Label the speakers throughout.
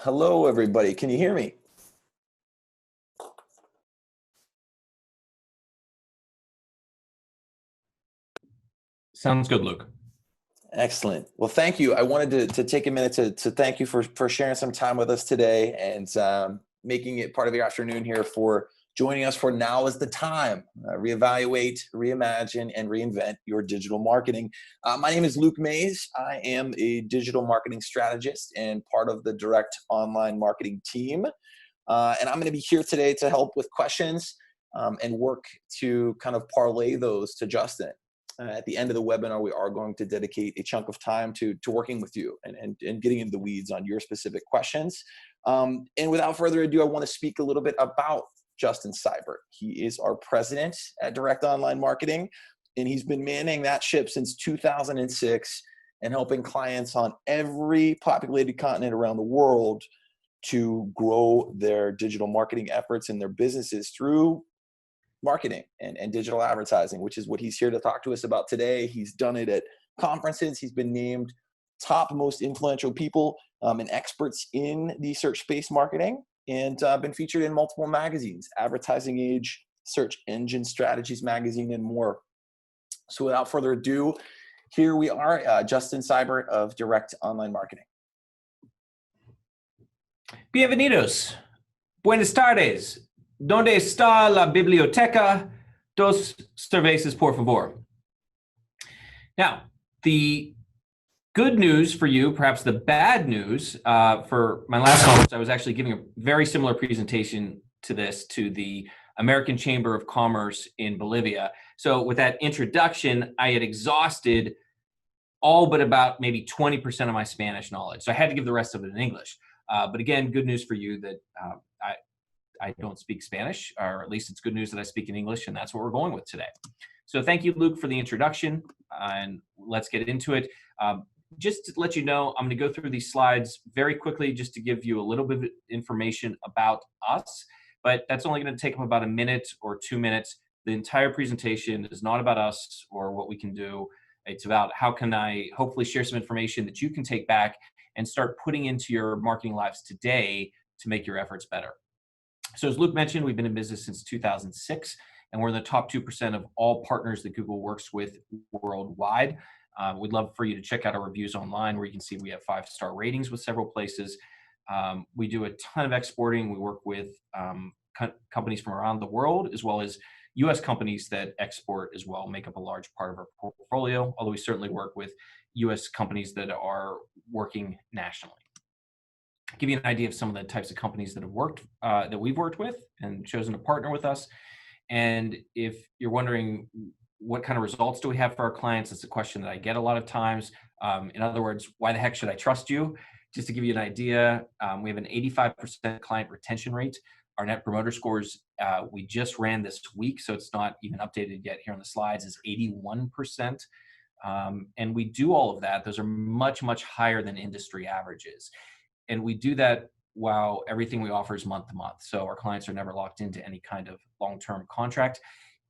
Speaker 1: Hello, everybody. Can you hear me?
Speaker 2: Sounds good, Luke.
Speaker 1: Excellent. Well, thank you. I wanted to take a minute to thank you for sharing some time with us today and making it part of your afternoon here for joining us for Now is the Time. Reevaluate, reimagine, and reinvent your digital marketing. My name is Luke Mays. I am a digital marketing strategist and part of the direct online marketing team. And I'm going to be here today to help with questions and work to kind of parlay those to Justin. At the end of the webinar, we are going to dedicate a chunk of time to working with you and getting into the weeds on your specific questions. And without further ado, I want to speak a little bit about Justin Seibert. He is our president at Direct Online Marketing, and he's been manning that ship since 2006 and helping clients on every populated continent around the world to grow their digital marketing efforts and their businesses through marketing and digital advertising, which is what he's here to talk to us about today. He's done it at conferences. He's been named top most influential people and experts in the search space marketing, and been featured in multiple magazines, Advertising Age, Search Engine Strategies magazine, and more. So without further ado, here we are, Justin Seibert of Direct Online Marketing.
Speaker 2: Bienvenidos. Buenas tardes. ¿Dónde está la biblioteca? Dos cervezas, por favor. Now, the good news for you, perhaps the bad news, for my last conference, I was actually giving a very similar presentation to this to the American Chamber of Commerce in Bolivia. So with that introduction, I had exhausted all but about maybe 20% of my Spanish knowledge. So I had to give the rest of it in English. But again, good news for you that I don't speak Spanish, or at least it's good news that I speak in English, and that's what we're going with today. So thank you, Luke, for the introduction, and let's get into it. Just to let you know, I'm going to go through these slides very quickly just to give you a little bit of information about us, but that's only going to take up about a minute or 2 minutes. The entire presentation is not about us or what we can do. It's about how can I hopefully share some information that you can take back and start putting into your marketing lives today to make your efforts better. So as Luke mentioned, we've been in business since 2006, and we're in the top 2% of all partners that Google works with worldwide. We'd love for you to check out our reviews online, where you can see we have 5-star ratings with several places. We do a ton of exporting. We work with companies from around the world, as well as US companies that export as well, make up a large part of our portfolio, although we certainly work with US companies that are working nationally. Give you an idea of some of the types of companies that have worked, that we've worked with and chosen to partner with us. And if you're wondering what kind of results do we have for our clients, it's a question that I get a lot of times. In other words, why the heck should I trust you? Just to give you an idea, we have an 85% client retention rate. Our net promoter scores, we just ran this week, so it's not even updated yet here on the slides, is 81%. And we do all of that. Those are much, much higher than industry averages. And we do that while everything we offer is month to month. So our clients are never locked into any kind of long-term contract.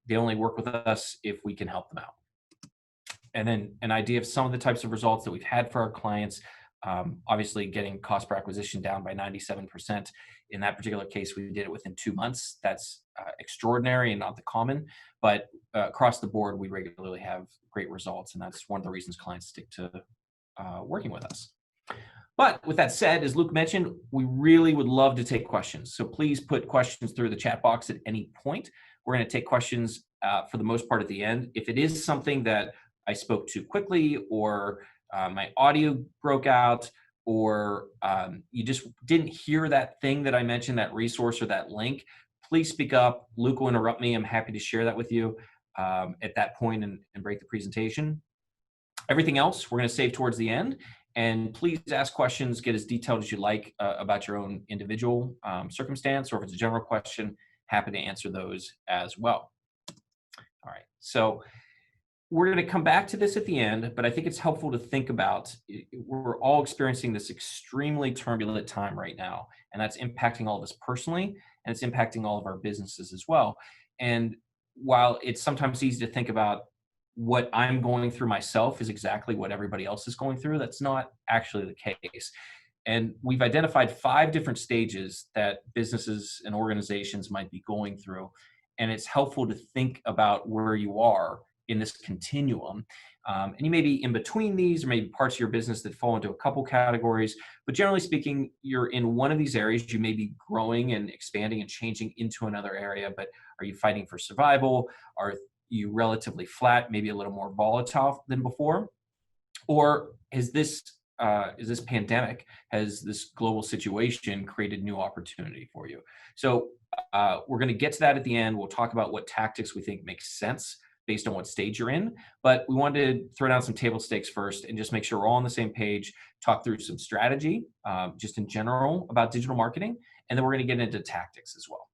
Speaker 2: They only work with us if we can help them out. And then an idea of some of the types of results that we've had for our clients, obviously getting cost per acquisition down by 97%. In that particular case, we did it within 2 months. That's extraordinary and not the common, but across the board, we regularly have great results. And that's one of the reasons clients stick to working with us. But with that said, as Luke mentioned, we really would love to take questions. So please put questions through the chat box at any point. We're going to take questions for the most part at the end. If it is something that I spoke too quickly, or my audio broke out, or you just didn't hear that thing that I mentioned, that resource or that link, please speak up. Luke will interrupt me. I'm happy to share that with you at that point and break the presentation. Everything else we're going to save towards the end. And please ask questions, get as detailed as you like about your own individual circumstance, or if it's a general question, happy to answer those as well. All right, so we're going to come back to this at the end, but I think it's helpful to think about, we're all experiencing this extremely turbulent time right now, and that's impacting all of us personally, and it's impacting all of our businesses as well. And while it's sometimes easy to think about what I'm going through myself is exactly what everybody else is going through, that's not actually the case. And we've identified 5 different stages that businesses and organizations might be going through. And it's helpful to think about where you are in this continuum. And you may be in between these, or maybe parts of your business that fall into a couple categories. But generally speaking, you're in one of these areas. You may be growing and expanding and changing into another area. But are you fighting for survival? Are you relatively flat, maybe a little more volatile than before? Or is this pandemic, has this global situation created new opportunity for you? So we're going to get to that at the end. We'll talk about what tactics we think make sense based on what stage you're in. But we wanted to throw down some table stakes first and just make sure we're all on the same page, talk through some strategy, just in general about digital marketing. And then we're going to get into tactics as well.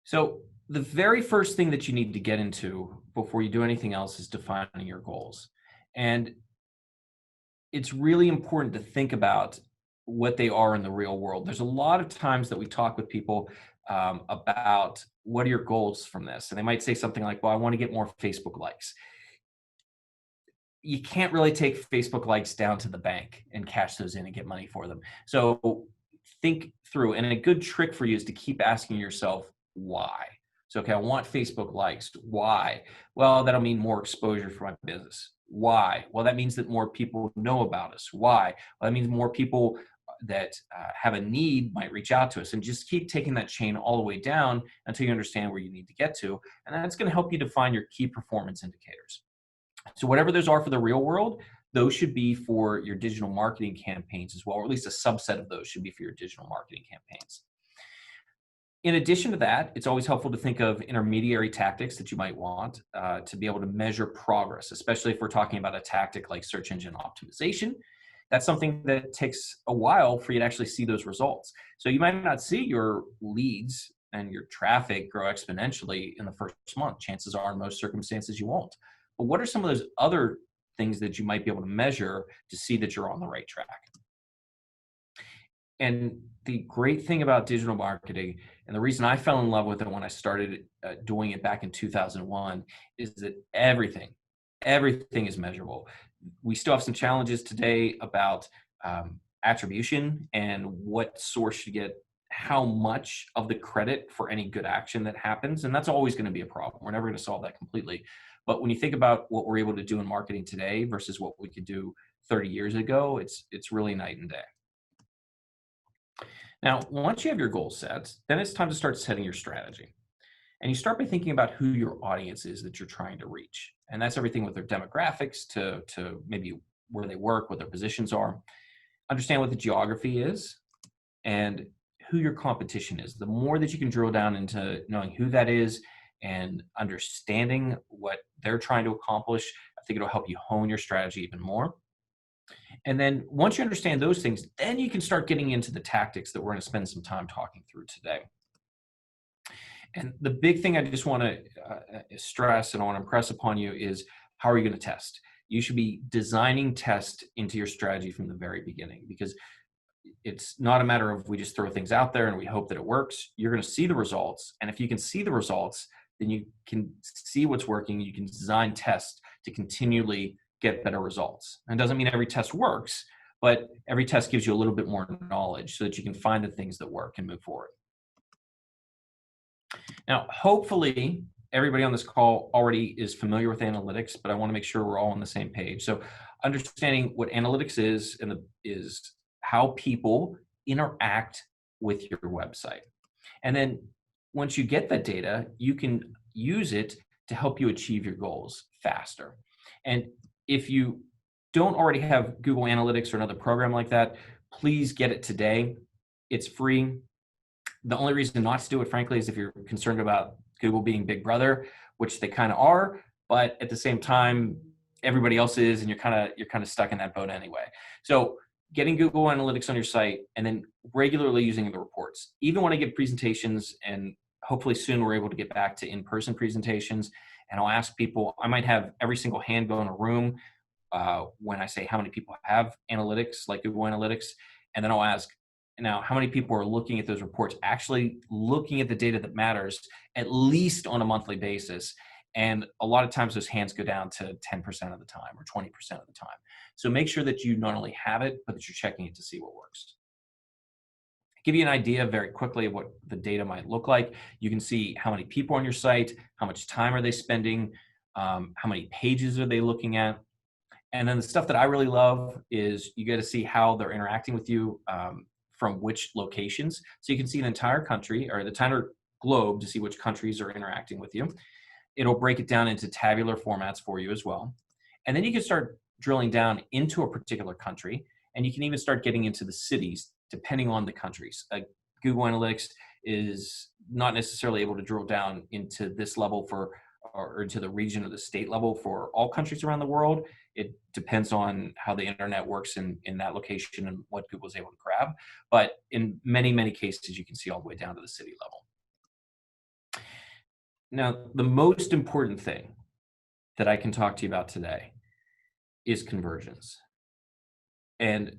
Speaker 2: So the very first thing that you need to get into before you do anything else is defining your goals. And it's really important to think about what they are in the real world. There's a lot of times that we talk with people about what are your goals from this? And they might say something like, well, I want to get more Facebook likes. You can't really take Facebook likes down to the bank and cash those in and get money for them. So think through, and a good trick for you is to keep asking yourself, why? So, okay, I want Facebook likes. Why? Well, that'll mean more exposure for my business. Why? Well, that means that more people know about us. Why? Well, that means more people that have a need might reach out to us, and just keep taking that chain all the way down until you understand where you need to get to. And that's going to help you define your key performance indicators. So whatever those are for the real world, those should be for your digital marketing campaigns as well, or at least a subset of those should be for your digital marketing campaigns. In addition to that, it's always helpful to think of intermediary tactics that you might want to be able to measure progress, especially if we're talking about a tactic like search engine optimization. That's something that takes a while for you to actually see those results. So you might not see your leads and your traffic grow exponentially in the first month. Chances are, in most circumstances, you won't. But what are some of those other things that you might be able to measure to see that you're on the right track? And the great thing about digital marketing, and the reason I fell in love with it when I started doing it back in 2001, is that everything is measurable. We still have some challenges today about attribution and what source should get how much of the credit for any good action that happens. And that's always going to be a problem. We're never going to solve that completely. But when you think about what we're able to do in marketing today versus what we could do 30 years ago, it's really night and day. Now, once you have your goals set, then it's time to start setting your strategy. And you start by thinking about who your audience is that you're trying to reach. And that's everything with their demographics to maybe where they work, what their positions are. Understand what the geography is and who your competition is. The more that you can drill down into knowing who that is and understanding what they're trying to accomplish, I think it'll help you hone your strategy even more. And then once you understand those things, then you can start getting into the tactics that we're going to spend some time talking through today. And the big thing I just want to stress and I want to impress upon you is, how are you going to test? You should be designing tests into your strategy from the very beginning, because it's not a matter of we just throw things out there and we hope that it works. You're going to see the results. And if you can see the results, then you can see what's working. You can design tests to continually get better results. And it doesn't mean every test works, but every test gives you a little bit more knowledge so that you can find the things that work and move forward. Now, hopefully everybody on this call already is familiar with analytics, but I want to make sure we're all on the same page. So understanding what analytics is is how people interact with your website. And then once you get that data, you can use it to help you achieve your goals faster. And if you don't already have Google Analytics or another program like that, please get it today. It's free. The only reason not to do it, frankly, is if you're concerned about Google being Big Brother, which they kind of are, but at the same time, everybody else is, and you're kind of stuck in that boat anyway. So getting Google Analytics on your site and then regularly using the reports. Even when I give presentations, and hopefully soon we're able to get back to in-person presentations, and I'll ask people, I might have every single hand go in a room when I say how many people have analytics, like Google Analytics, and then I'll ask, now, how many people are looking at those reports, actually looking at the data that matters, at least on a monthly basis? And a lot of times those hands go down to 10% of the time or 20% of the time. So make sure that you not only have it, but that you're checking it to see what works. Give you an idea very quickly of what the data might look like. You can see how many people on your site, how much time are they spending, how many pages are they looking at. And then the stuff that I really love is you get to see how they're interacting with you from which locations. So you can see the entire country or the entire globe to see which countries are interacting with you. It'll break it down into tabular formats for you as well. And then you can start drilling down into a particular country, and you can even start getting into the cities depending on the countries. Google Analytics is not necessarily able to drill down into this level or into the region or the state level for all countries around the world. It depends on how the internet works in that location and what Google's able to grab. But in many, many cases, you can see all the way down to the city level. Now, the most important thing that I can talk to you about today is conversions. And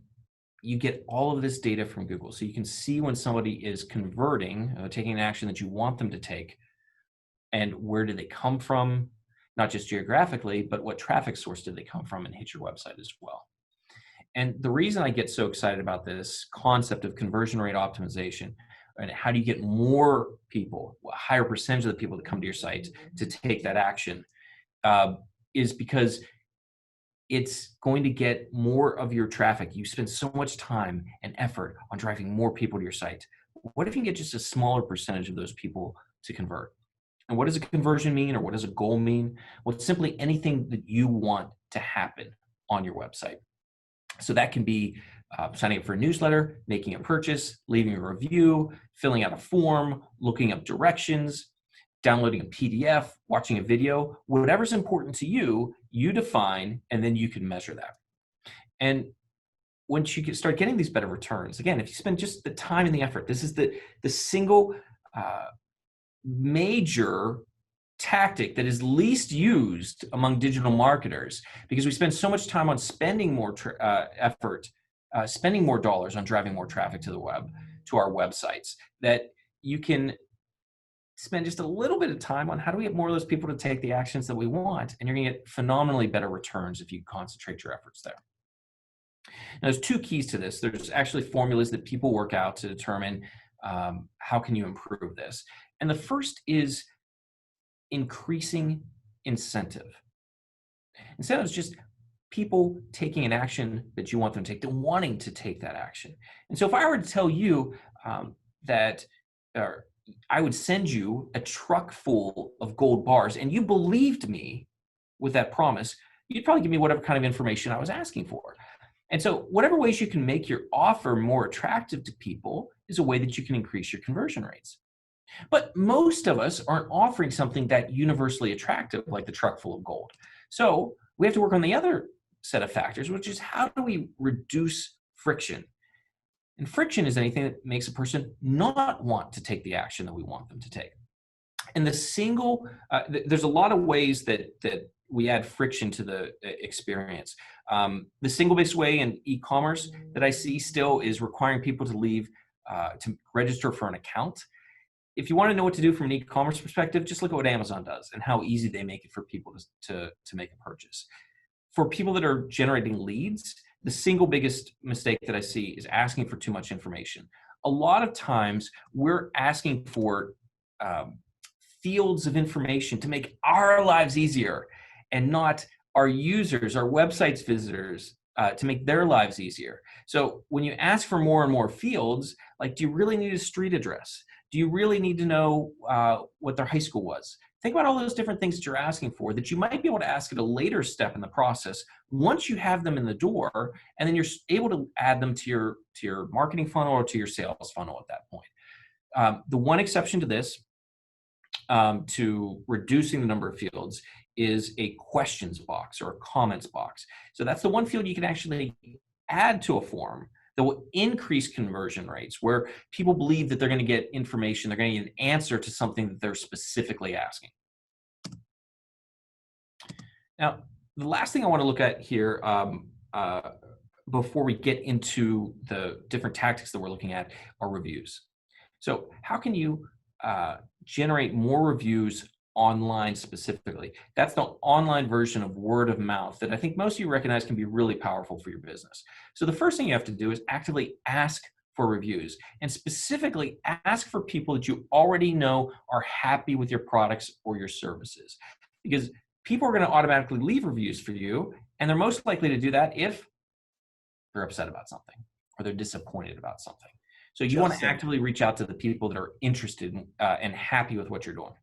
Speaker 2: you get all of this data from Google. So you can see when somebody is converting, taking an action that you want them to take, and where do they come from, not just geographically, but what traffic source did they come from and hit your website as well. And the reason I get so excited about this concept of conversion rate optimization and how do you get more people, a higher percentage of the people that come to your site to take that action, is because it's going to get more of your traffic. You spend so much time and effort on driving more people to your site. What if you can get just a smaller percentage of those people to convert? And what does a conversion mean, or what does a goal mean? Well, it's simply anything that you want to happen on your website. So that can be signing up for a newsletter, making a purchase, leaving a review, filling out a form, looking up directions, downloading a PDF, watching a video, whatever's important to you, you define, and then you can measure that. And once you start getting these better returns, again, if you spend just the time and the effort, this is the single major tactic that is least used among digital marketers, because we spend so much time on spending more effort, spending more dollars on driving more traffic to the web, to our websites, that you can spend just a little bit of time on how do we get more of those people to take the actions that we want, and you're going to get phenomenally better returns if you concentrate your efforts there. Now, there's two keys to this. There's actually formulas that people work out to determine how can you improve this. And the first is increasing incentive. Incentive is just people taking an action that you want them to take, wanting to take that action. And so if I were to tell you that I would send you a truck full of gold bars, and you believed me with that promise, you'd probably give me whatever kind of information I was asking for. And so whatever ways you can make your offer more attractive to people is a way that you can increase your conversion rates. But most of us aren't offering something that universally attractive, like the truck full of gold. So we have to work on the other set of factors, which is how do we reduce friction? And friction is anything that makes a person not want to take the action that we want them to take. And there's a lot of ways that we add friction to the experience. The single biggest way in e-commerce that I see still is requiring people to register for an account. If you want to know what to do from an e-commerce perspective, just look at what Amazon does and how easy they make it for people to make a purchase. For people that are generating leads, the single biggest mistake that I see is asking for too much information. A lot of times we're asking for fields of information to make our lives easier, and not our users, our website's visitors, to make their lives easier. So when you ask for more and more fields, like, do you really need a street address? Do you really need to know what their high school was? Think about all those different things that you're asking for that you might be able to ask at a later step in the process once you have them in the door, and then you're able to add them to your marketing funnel or to your sales funnel at that point. The one exception to this, to reducing the number of fields, is a questions box or a comments box. So that's the one field you can actually add to a form that will increase conversion rates, where people believe that they're going to get information, they're going to get an answer to something that they're specifically asking. Now, the last thing I want to look at here before we get into the different tactics that we're looking at are reviews. So how can you generate more reviews online specifically. That's the online version of word of mouth that I think most of you recognize can be really powerful for your business. So the first thing you have to do is actively ask for reviews, and specifically ask for people that you already know are happy with your products or your services, because people are going to automatically leave reviews for you, and they're most likely to do that if they're upset about something or they're disappointed about something. So you want to actively reach out to the people that are interested in, and happy with what you're doing.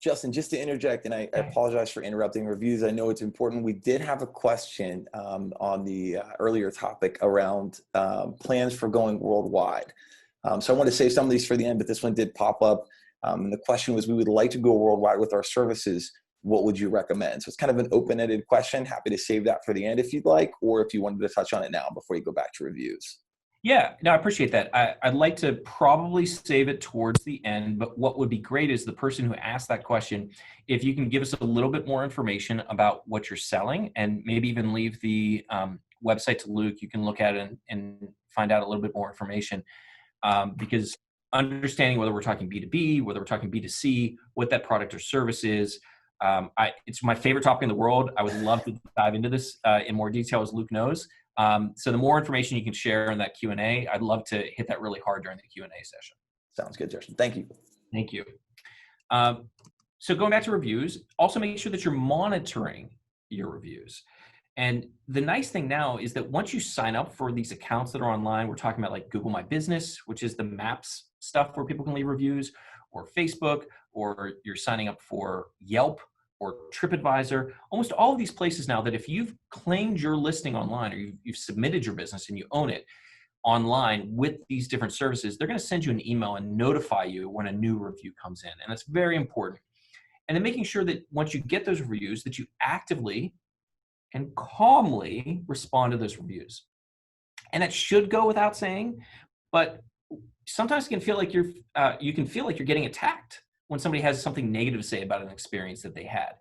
Speaker 1: Justin, just to interject, and I apologize for interrupting reviews. I know it's important. We did have a question on the earlier topic around plans for going worldwide. So I want to save some of these for the end, but this one did pop up. And the question was, we would like to go worldwide with our services. What would you recommend? So it's kind of an open-ended question. Happy to save that for the end if you'd like, or if you wanted to touch on it now before you go back to reviews.
Speaker 2: Yeah, no, I appreciate that. I'd like to probably save it towards the end, but what would be great is the person who asked that question, if you can give us a little bit more information about what you're selling, and maybe even leave the website to Luke, you can look at it and find out a little bit more information, because understanding whether we're talking B2B, whether we're talking B2C, what that product or service is, it's my favorite topic in the world. I would love to dive into this in more detail, as Luke knows. So the more information you can share in that Q&A, I'd love to hit that really hard during the Q&A session.
Speaker 1: Sounds good, Justin. Thank you.
Speaker 2: Thank you. So going back to reviews, also make sure that you're monitoring your reviews. And the nice thing now is that once you sign up for these accounts that are online, we're talking about like Google My Business, which is the maps stuff where people can leave reviews, or Facebook, or you're signing up for Yelp or TripAdvisor, almost all of these places now that if you've claimed your listing online, or you've submitted your business and you own it online with these different services, they're going to send you an email and notify you when a new review comes in. And that's very important. And then making sure that once you get those reviews, that you actively and calmly respond to those reviews. And that should go without saying, but sometimes you can feel like you're getting attacked when somebody has something negative to say about an experience that they had.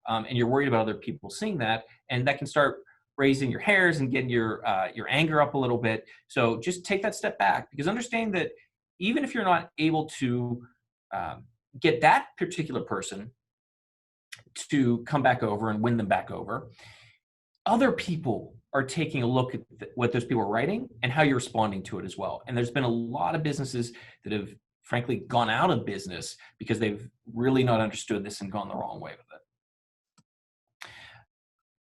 Speaker 2: And you're worried about other people seeing that, and that can start raising your hairs and getting your anger up a little bit. So just take that step back, because understand that even if you're not able to get that particular person to come back over and win them back over, other people are taking a look at what those people are writing and how you're responding to it as well. And there's been a lot of businesses that have frankly gone out of business because they've really not understood this and gone the wrong way with it.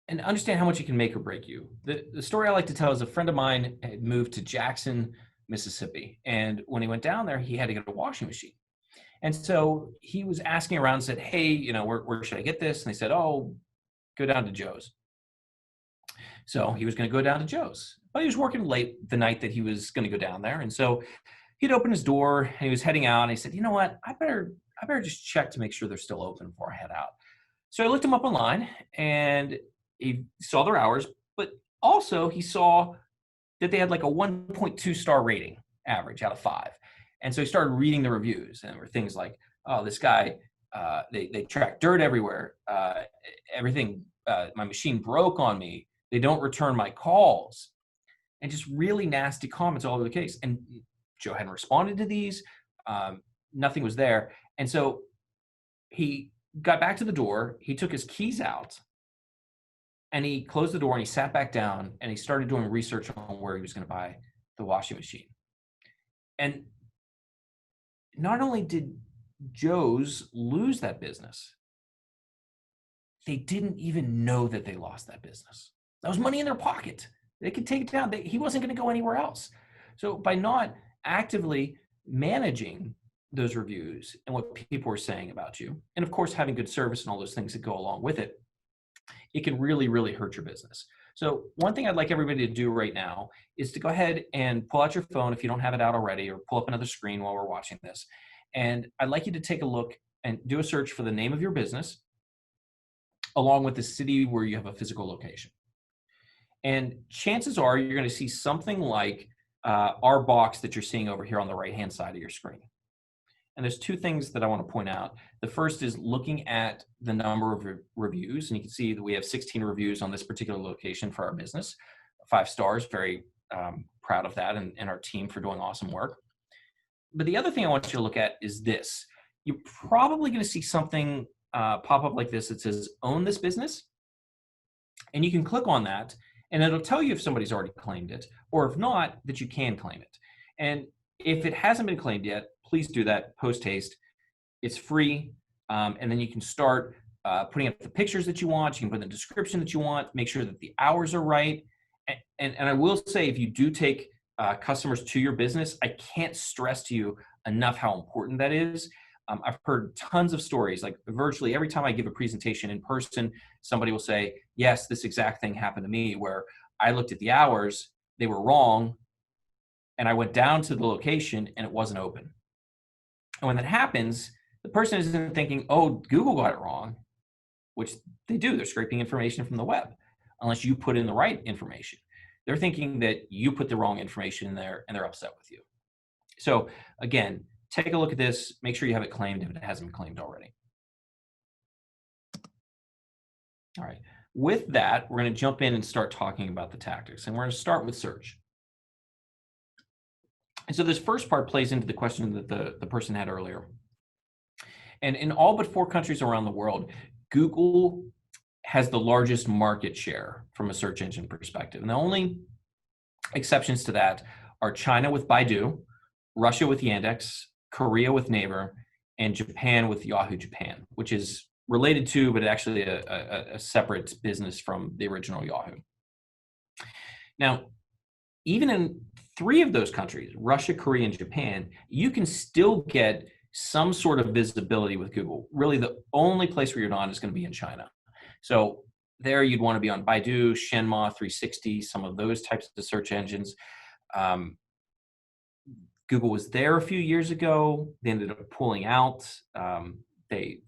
Speaker 2: And understand how much it can make or break you. The story I like to tell is a friend of mine had moved to Jackson, Mississippi. And when he went down there, he had to get a washing machine. And so he was asking around and said, hey, where should I get this? And they said, oh, go down to Joe's. So he was going to go down to Joe's, but he was working late the night that he was going to go down there. And so he'd open his door and he was heading out, and he said, you know what, I better just check to make sure they're still open before I head out. So I looked him up online and he saw their hours, but also he saw that they had like a 1.2 star rating average out of 5. And so he started reading the reviews, and there were things like, oh, this guy, they track dirt everywhere. Everything, my machine broke on me. They don't return my calls, and just really nasty comments all over the case. And Joe hadn't responded to these. Nothing was there. And so he got back to the door. He took his keys out and he closed the door and he sat back down and he started doing research on where he was going to buy the washing machine. And not only did Joe's lose that business, they didn't even know that they lost that business. That was money in their pocket. They could take it down. He wasn't going to go anywhere else. So by not actively managing those reviews and what people are saying about you, and of course having good service and all those things that go along with it, it can really, really hurt your business. So one thing I'd like everybody to do right now is to go ahead and pull out your phone if you don't have it out already, or pull up another screen while we're watching this. And I'd like you to take a look and do a search for the name of your business along with the city where you have a physical location. And chances are you're going to see something like our box that you're seeing over here on the right-hand side of your screen. And there's two things that I want to point out. The first is looking at the number of reviews. And you can see that we have 16 reviews on this particular location for our business. 5 stars, very proud of that, and our team for doing awesome work. But the other thing I want you to look at is this. You're probably going to see something pop-up like this that says own this business, and you can click on that and it'll tell you if somebody's already claimed it, or if not, that you can claim it. And if it hasn't been claimed yet, please do that post haste. It's free. And then you can start putting up the pictures that you want. You can put in the description that you want, make sure that the hours are right. And I will say, if you do take customers to your business, I can't stress to you enough how important that is. I've heard tons of stories, like virtually every time I give a presentation in person, somebody will say, yes, this exact thing happened to me, where I looked at the hours, they were wrong, and I went down to the location and it wasn't open. And when that happens, the person isn't thinking, oh, Google got it wrong, which they do. They're scraping information from the web, unless you put in the right information. They're thinking that you put the wrong information in there and they're upset with you. So again, take a look at this. Make sure you have it claimed if it hasn't been claimed already. All right. With that, we're going to jump in and start talking about the tactics. And we're going to start with search. And so this first part plays into the question that the person had earlier. And in all but 4 countries around the world, Google has the largest market share from a search engine perspective. And the only exceptions to that are China with Baidu, Russia with Yandex, Korea with Naver, and Japan with Yahoo Japan, which is related to, but actually a separate business from the original Yahoo. Now, even in 3 of those countries, Russia, Korea, and Japan, you can still get some sort of visibility with Google. Really, the only place where you're not is going to be in China. So there you'd want to be on Baidu, Shenma, 360, some of those types of search engines. Google was there a few years ago. They ended up pulling out. They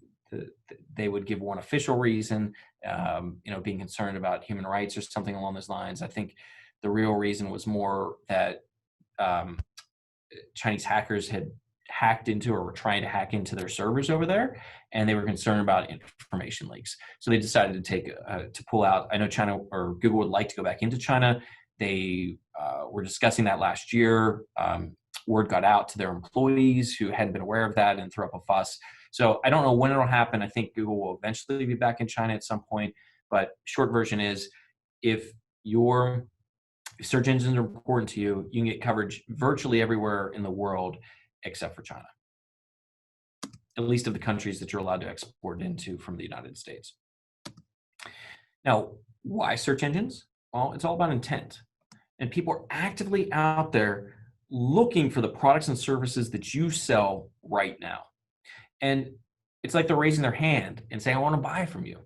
Speaker 2: would give one official reason, being concerned about human rights or something along those lines. I think the real reason was more that Chinese hackers had hacked into or were trying to hack into their servers over there, and they were concerned about information leaks. So they decided to pull out. I know China or Google would like to go back into China. They were discussing that last year. Word got out to their employees who hadn't been aware of that and threw up a fuss. So I don't know when it'll happen. I think Google will eventually be back in China at some point. But short version is, if your search engines are important to you, you can get coverage virtually everywhere in the world except for China, at least of the countries that you're allowed to export into from the United States. Now, why search engines? Well, it's all about intent. And people are actively out there looking for the products and services that you sell right now. And it's like they're raising their hand and saying, I want to buy from you.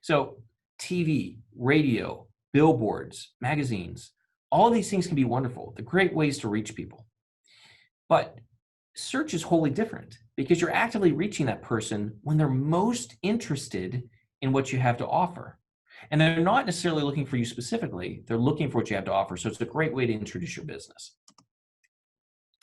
Speaker 2: So TV, radio, billboards, magazines, all of these things can be wonderful. They're great ways to reach people. But search is wholly different, because you're actively reaching that person when they're most interested in what you have to offer. And they're not necessarily looking for you specifically. They're looking for what you have to offer. So it's a great way to introduce your business.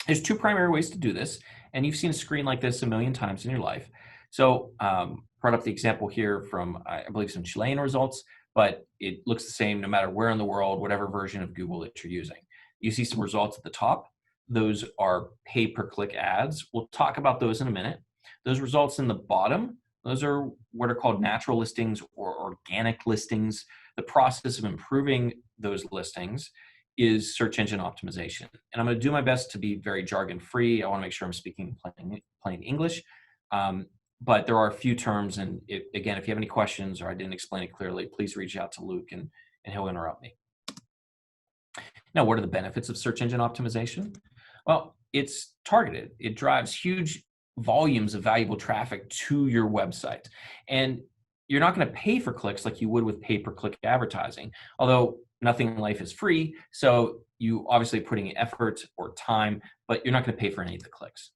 Speaker 2: There's 2 primary ways to do this. And you've seen a screen like this a million times in your life. So brought up the example here from, I believe, some Chilean results, but it looks the same no matter where in the world, whatever version of Google that you're using. You see some results at the top. Those are pay-per-click ads. We'll talk about those in a minute. Those results in the bottom, those are what are called natural listings or organic listings. The process of improving those listings is search engine optimization. And I'm going to do my best to be very jargon-free. I want to make sure I'm speaking plain English. But there are a few terms, and again, if you have any questions or I didn't explain it clearly, please reach out to Luke and he'll interrupt me. Now, what are the benefits of search engine optimization? Well, it's targeted. It drives huge volumes of valuable traffic to your website. And you're not going to pay for clicks like you would with pay-per-click advertising, although nothing in life is free. So you obviously are putting effort or time, but you're not going to pay for any of the clicks.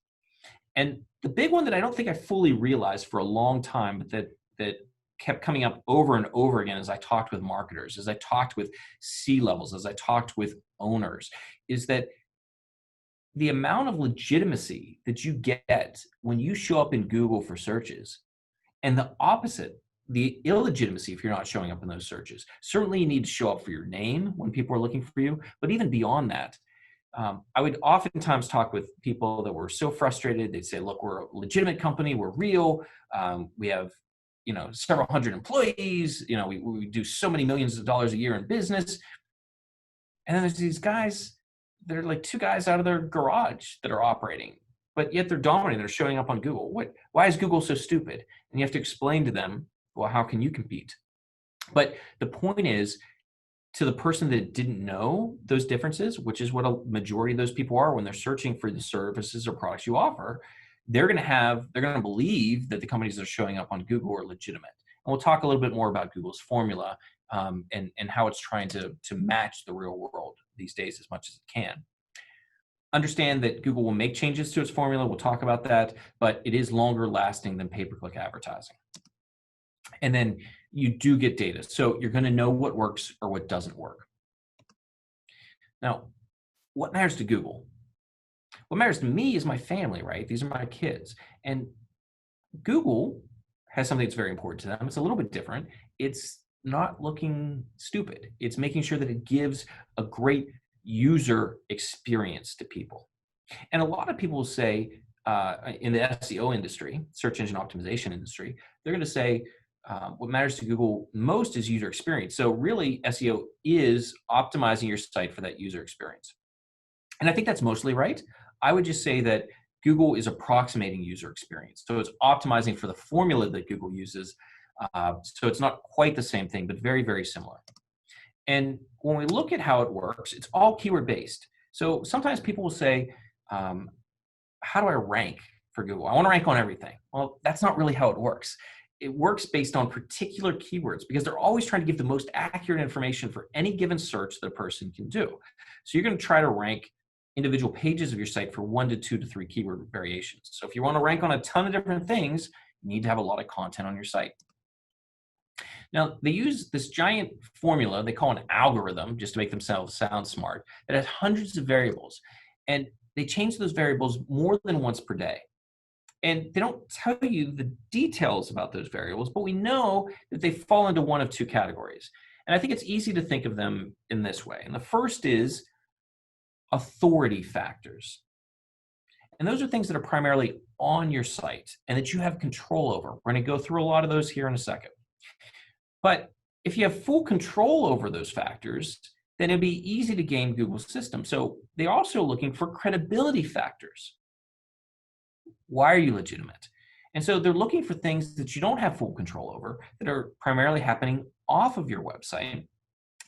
Speaker 2: And the big one that I don't think I fully realized for a long time, but that kept coming up over and over again as I talked with marketers, as I talked with C-levels, as I talked with owners, is that the amount of legitimacy that you get when you show up in Google for searches, and the opposite, the illegitimacy if you're not showing up in those searches. Certainly you need to show up for your name when people are looking for you, but even beyond that, I would oftentimes talk with people that were so frustrated. They'd say, look, we're a legitimate company. We're real. We have several hundred employees. We do so many millions of dollars a year in business. And then there's these guys, they're like two guys out of their garage that are operating, but yet they're dominating. They're showing up on Google. Why is Google so stupid? And you have to explain to them, well, how can you compete? But the point is, to the person that didn't know those differences, which is what a majority of those people are when they're searching for the services or products you offer, they're going to believe that the companies that are showing up on Google are legitimate. And we'll talk a little bit more about Google's formula and how it's trying to match the real world these days as much as it can. Understand that Google will make changes to its formula. We'll talk about that, but it is longer lasting than pay-per-click advertising. And then you do get data. So you're going to know what works or what doesn't work. Now, what matters to Google? What matters to me is my family, right? These are my kids. And Google has something that's very important to them. It's a little bit different. It's not looking stupid. It's making sure that it gives a great user experience to people. And a lot of people say in the SEO industry, search engine optimization industry, they're going to say, what matters to Google most is user experience. So really, SEO is optimizing your site for that user experience. And I think that's mostly right. I would just say that Google is approximating user experience. So it's optimizing for the formula that Google uses. So it's not quite the same thing, but very, very similar. And when we look at how it works, it's all keyword based. So sometimes people will say, how do I rank for Google? I want to rank on everything. Well, that's not really how it works. It works based on particular keywords because they're always trying to give the most accurate information for any given search that a person can do. So you're going to try to rank individual pages of your site for 1 to 2 to 3 keyword variations. So if you want to rank on a ton of different things, you need to have a lot of content on your site. Now, they use this giant formula they call an algorithm just to make themselves sound smart that has hundreds of variables. And they change those variables more than once per day. And they don't tell you the details about those variables, but we know that they fall into one of 2 categories. And I think it's easy to think of them in this way. And the first is authority factors. And those are things that are primarily on your site and that you have control over. We're going to go through a lot of those here in a second. But if you have full control over those factors, then it'd be easy to game Google's system. So they're also looking for credibility factors. Why are you legitimate? And so they're looking for things that you don't have full control over that are primarily happening off of your website,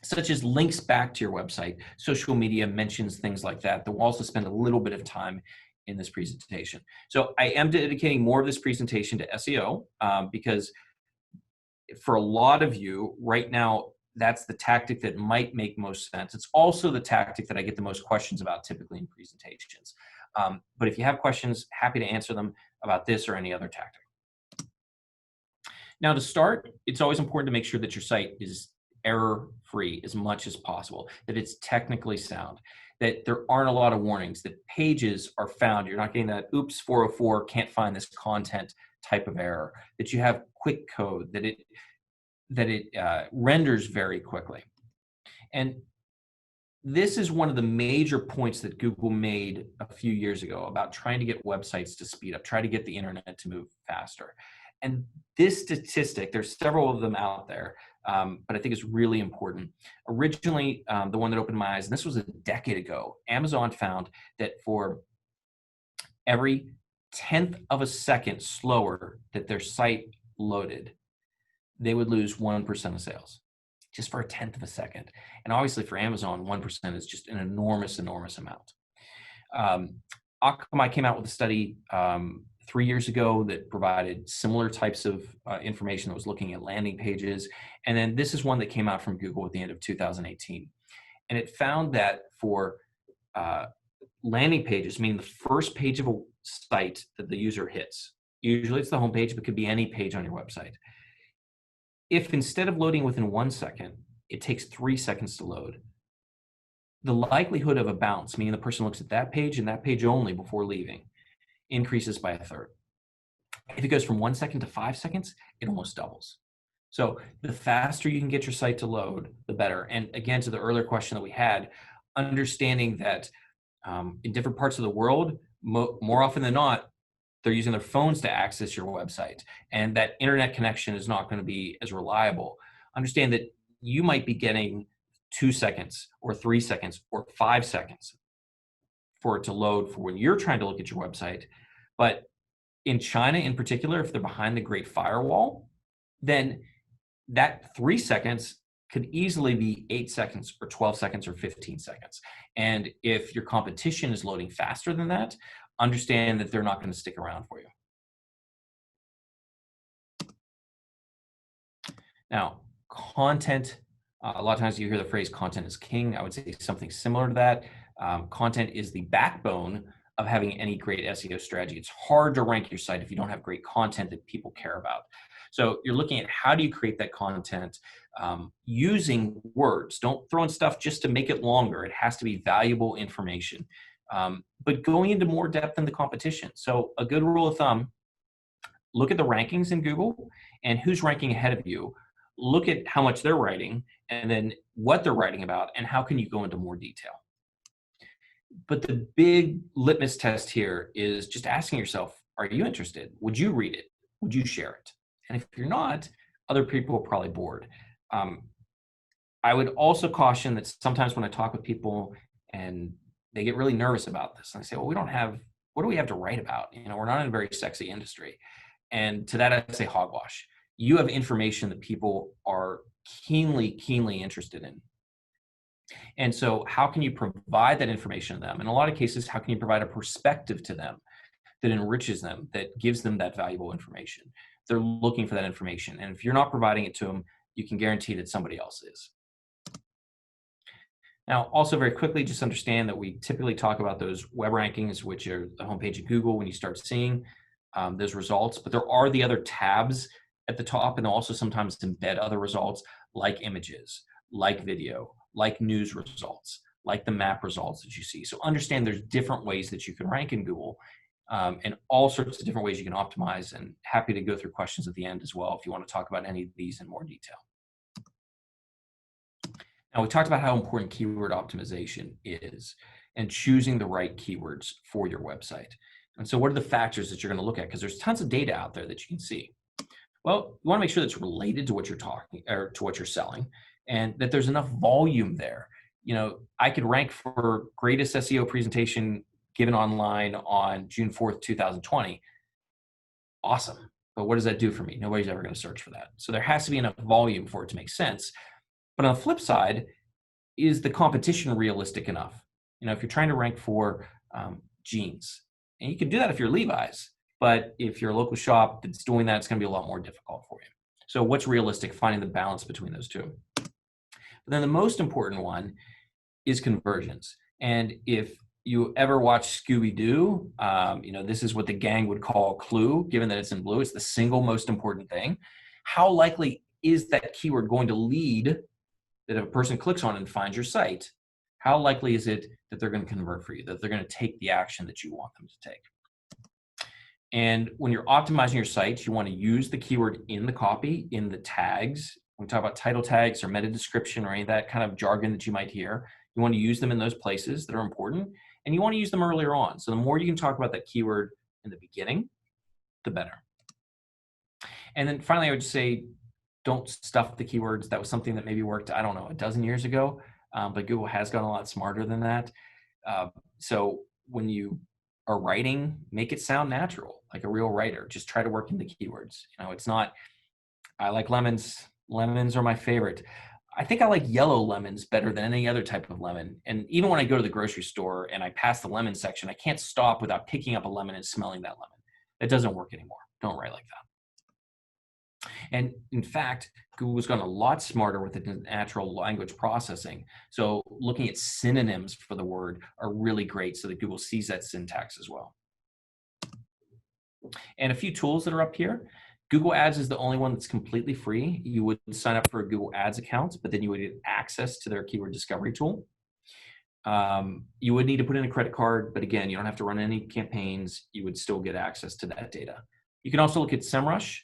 Speaker 2: such as links back to your website, social media mentions, things like that. We'll also spend a little bit of time in this presentation. So I am dedicating more of this presentation to SEO because for a lot of you right now, that's the tactic that might make most sense. It's also the tactic that I get the most questions about typically in presentations. But if you have questions, happy to answer them about this or any other tactic. Now to start, it's always important to make sure that your site is error-free as much as possible, that it's technically sound, that there aren't a lot of warnings, that pages are found. You're not getting that, oops, 404, can't find this content type of error, that you have quick code, that it renders very quickly. And this is one of the major points that Google made a few years ago about trying to get websites to speed up, try to get the internet to move faster. And this statistic, there's several of them out there, but I think it's really important. Originally, the one that opened my eyes, and this was a decade ago, Amazon found that for every 1/10 of a second slower that their site loaded, they would lose 1% of sales, just for a 1/10 of a second. And obviously for Amazon, 1% is just an enormous, enormous amount. Akamai came out with a study 3 years ago that provided similar types of information that was looking at landing pages. And then this is one that came out from Google at the end of 2018. And it found that for landing pages, meaning the first page of a site that the user hits, usually it's the home page, but it could be any page on your website. If instead of loading within 1 second, it takes 3 seconds to load, the likelihood of a bounce, meaning the person looks at that page and that page only before leaving, increases by 1/3. If it goes from 1 second to 5 seconds, it almost doubles. So the faster you can get your site to load, the better. And again, to the earlier question that we had, understanding that in different parts of the world, more often than not, they're using their phones to access your website, and that internet connection is not going to be as reliable. Understand that you might be getting 2 seconds or 3 seconds or 5 seconds for it to load for when you're trying to look at your website. But in China in particular, if they're behind the Great Firewall, then that 3 seconds could easily be 8 seconds or 12 seconds or 15 seconds. And if your competition is loading faster than that, understand that they're not going to stick around for you. Now, content, a lot of times you hear the phrase content is king. I would say something similar to that. Content is the backbone of having any great SEO strategy. It's hard to rank your site if you don't have great content that people care about. So you're looking at how do you create that content using words. Don't throw in stuff just to make it longer. It has to be valuable information, but going into more depth than the competition. So a good rule of thumb, look at the rankings in Google and who's ranking ahead of you. Look at how much they're writing and then what they're writing about and how can you go into more detail. But the big litmus test here is just asking yourself, are you interested? Would you read it? Would you share it? And if you're not, other people are probably bored. I would also caution that sometimes when I talk with people and they get really nervous about this, and I say, well, what do we have to write about? We're not in a very sexy industry. And to that, I say hogwash. You have information that people are keenly interested in. And so how can you provide that information to them? In a lot of cases, how can you provide a perspective to them that enriches them, that gives them that valuable information? They're looking for that information. And if you're not providing it to them, you can guarantee that somebody else is. Now, also very quickly, just understand that we typically talk about those web rankings, which are the homepage of Google when you start seeing those results. But there are the other tabs at the top, and they'll also sometimes embed other results like images, like video, like news results, like the map results that you see. So understand there's different ways that you can rank in Google and all sorts of different ways you can optimize, and happy to go through questions at the end as well if you want to talk about any of these in more detail. Now, we talked about how important keyword optimization is and choosing the right keywords for your website. And so what are the factors that you're going to look at? Because there's tons of data out there that you can see. Well, you want to make sure that's related to what you're talking or to what you're selling, and that there's enough volume there. I could rank for greatest SEO presentation given online on June 4th, 2020. Awesome. But what does that do for me? Nobody's ever going to search for that. So there has to be enough volume for it to make sense. But on the flip side, is the competition realistic enough? If you're trying to rank for jeans, and you can do that if you're Levi's, but if you're a local shop that's doing that, it's going to be a lot more difficult for you. So what's realistic? Finding the balance between those two. But then the most important one is conversions. And if you ever watch Scooby-Doo, this is what the gang would call Clue, given that it's in blue. It's the single most important thing. How likely is that keyword going to lead that if a person clicks on it and finds your site, how likely is it that they're going to convert for you, that they're going to take the action that you want them to take? And when you're optimizing your site, you want to use the keyword in the copy, in the tags. When we talk about title tags or meta description or any of that kind of jargon that you might hear, you want to use them in those places that are important, and you want to use them earlier on. So the more you can talk about that keyword in the beginning, the better. And then finally, I would just say, don't stuff the keywords. That was something that maybe worked, I don't know, a dozen years ago, but Google has gotten a lot smarter than that. So when you are writing, make it sound natural, like a real writer. Just try to work in the keywords. It's not, I like lemons. Lemons are my favorite. I think I like yellow lemons better than any other type of lemon. And even when I go to the grocery store and I pass the lemon section, I can't stop without picking up a lemon and smelling that lemon. It doesn't work anymore. Don't write like that. And in fact, Google's gotten a lot smarter with the natural language processing. So looking at synonyms for the word are really great so that Google sees that syntax as well. And a few tools that are up here. Google Ads is the only one that's completely free. You would sign up for a Google Ads account, but then you would get access to their keyword discovery tool. You would need to put in a credit card, but again, you don't have to run any campaigns. You would still get access to that data. You can also look at SEMrush,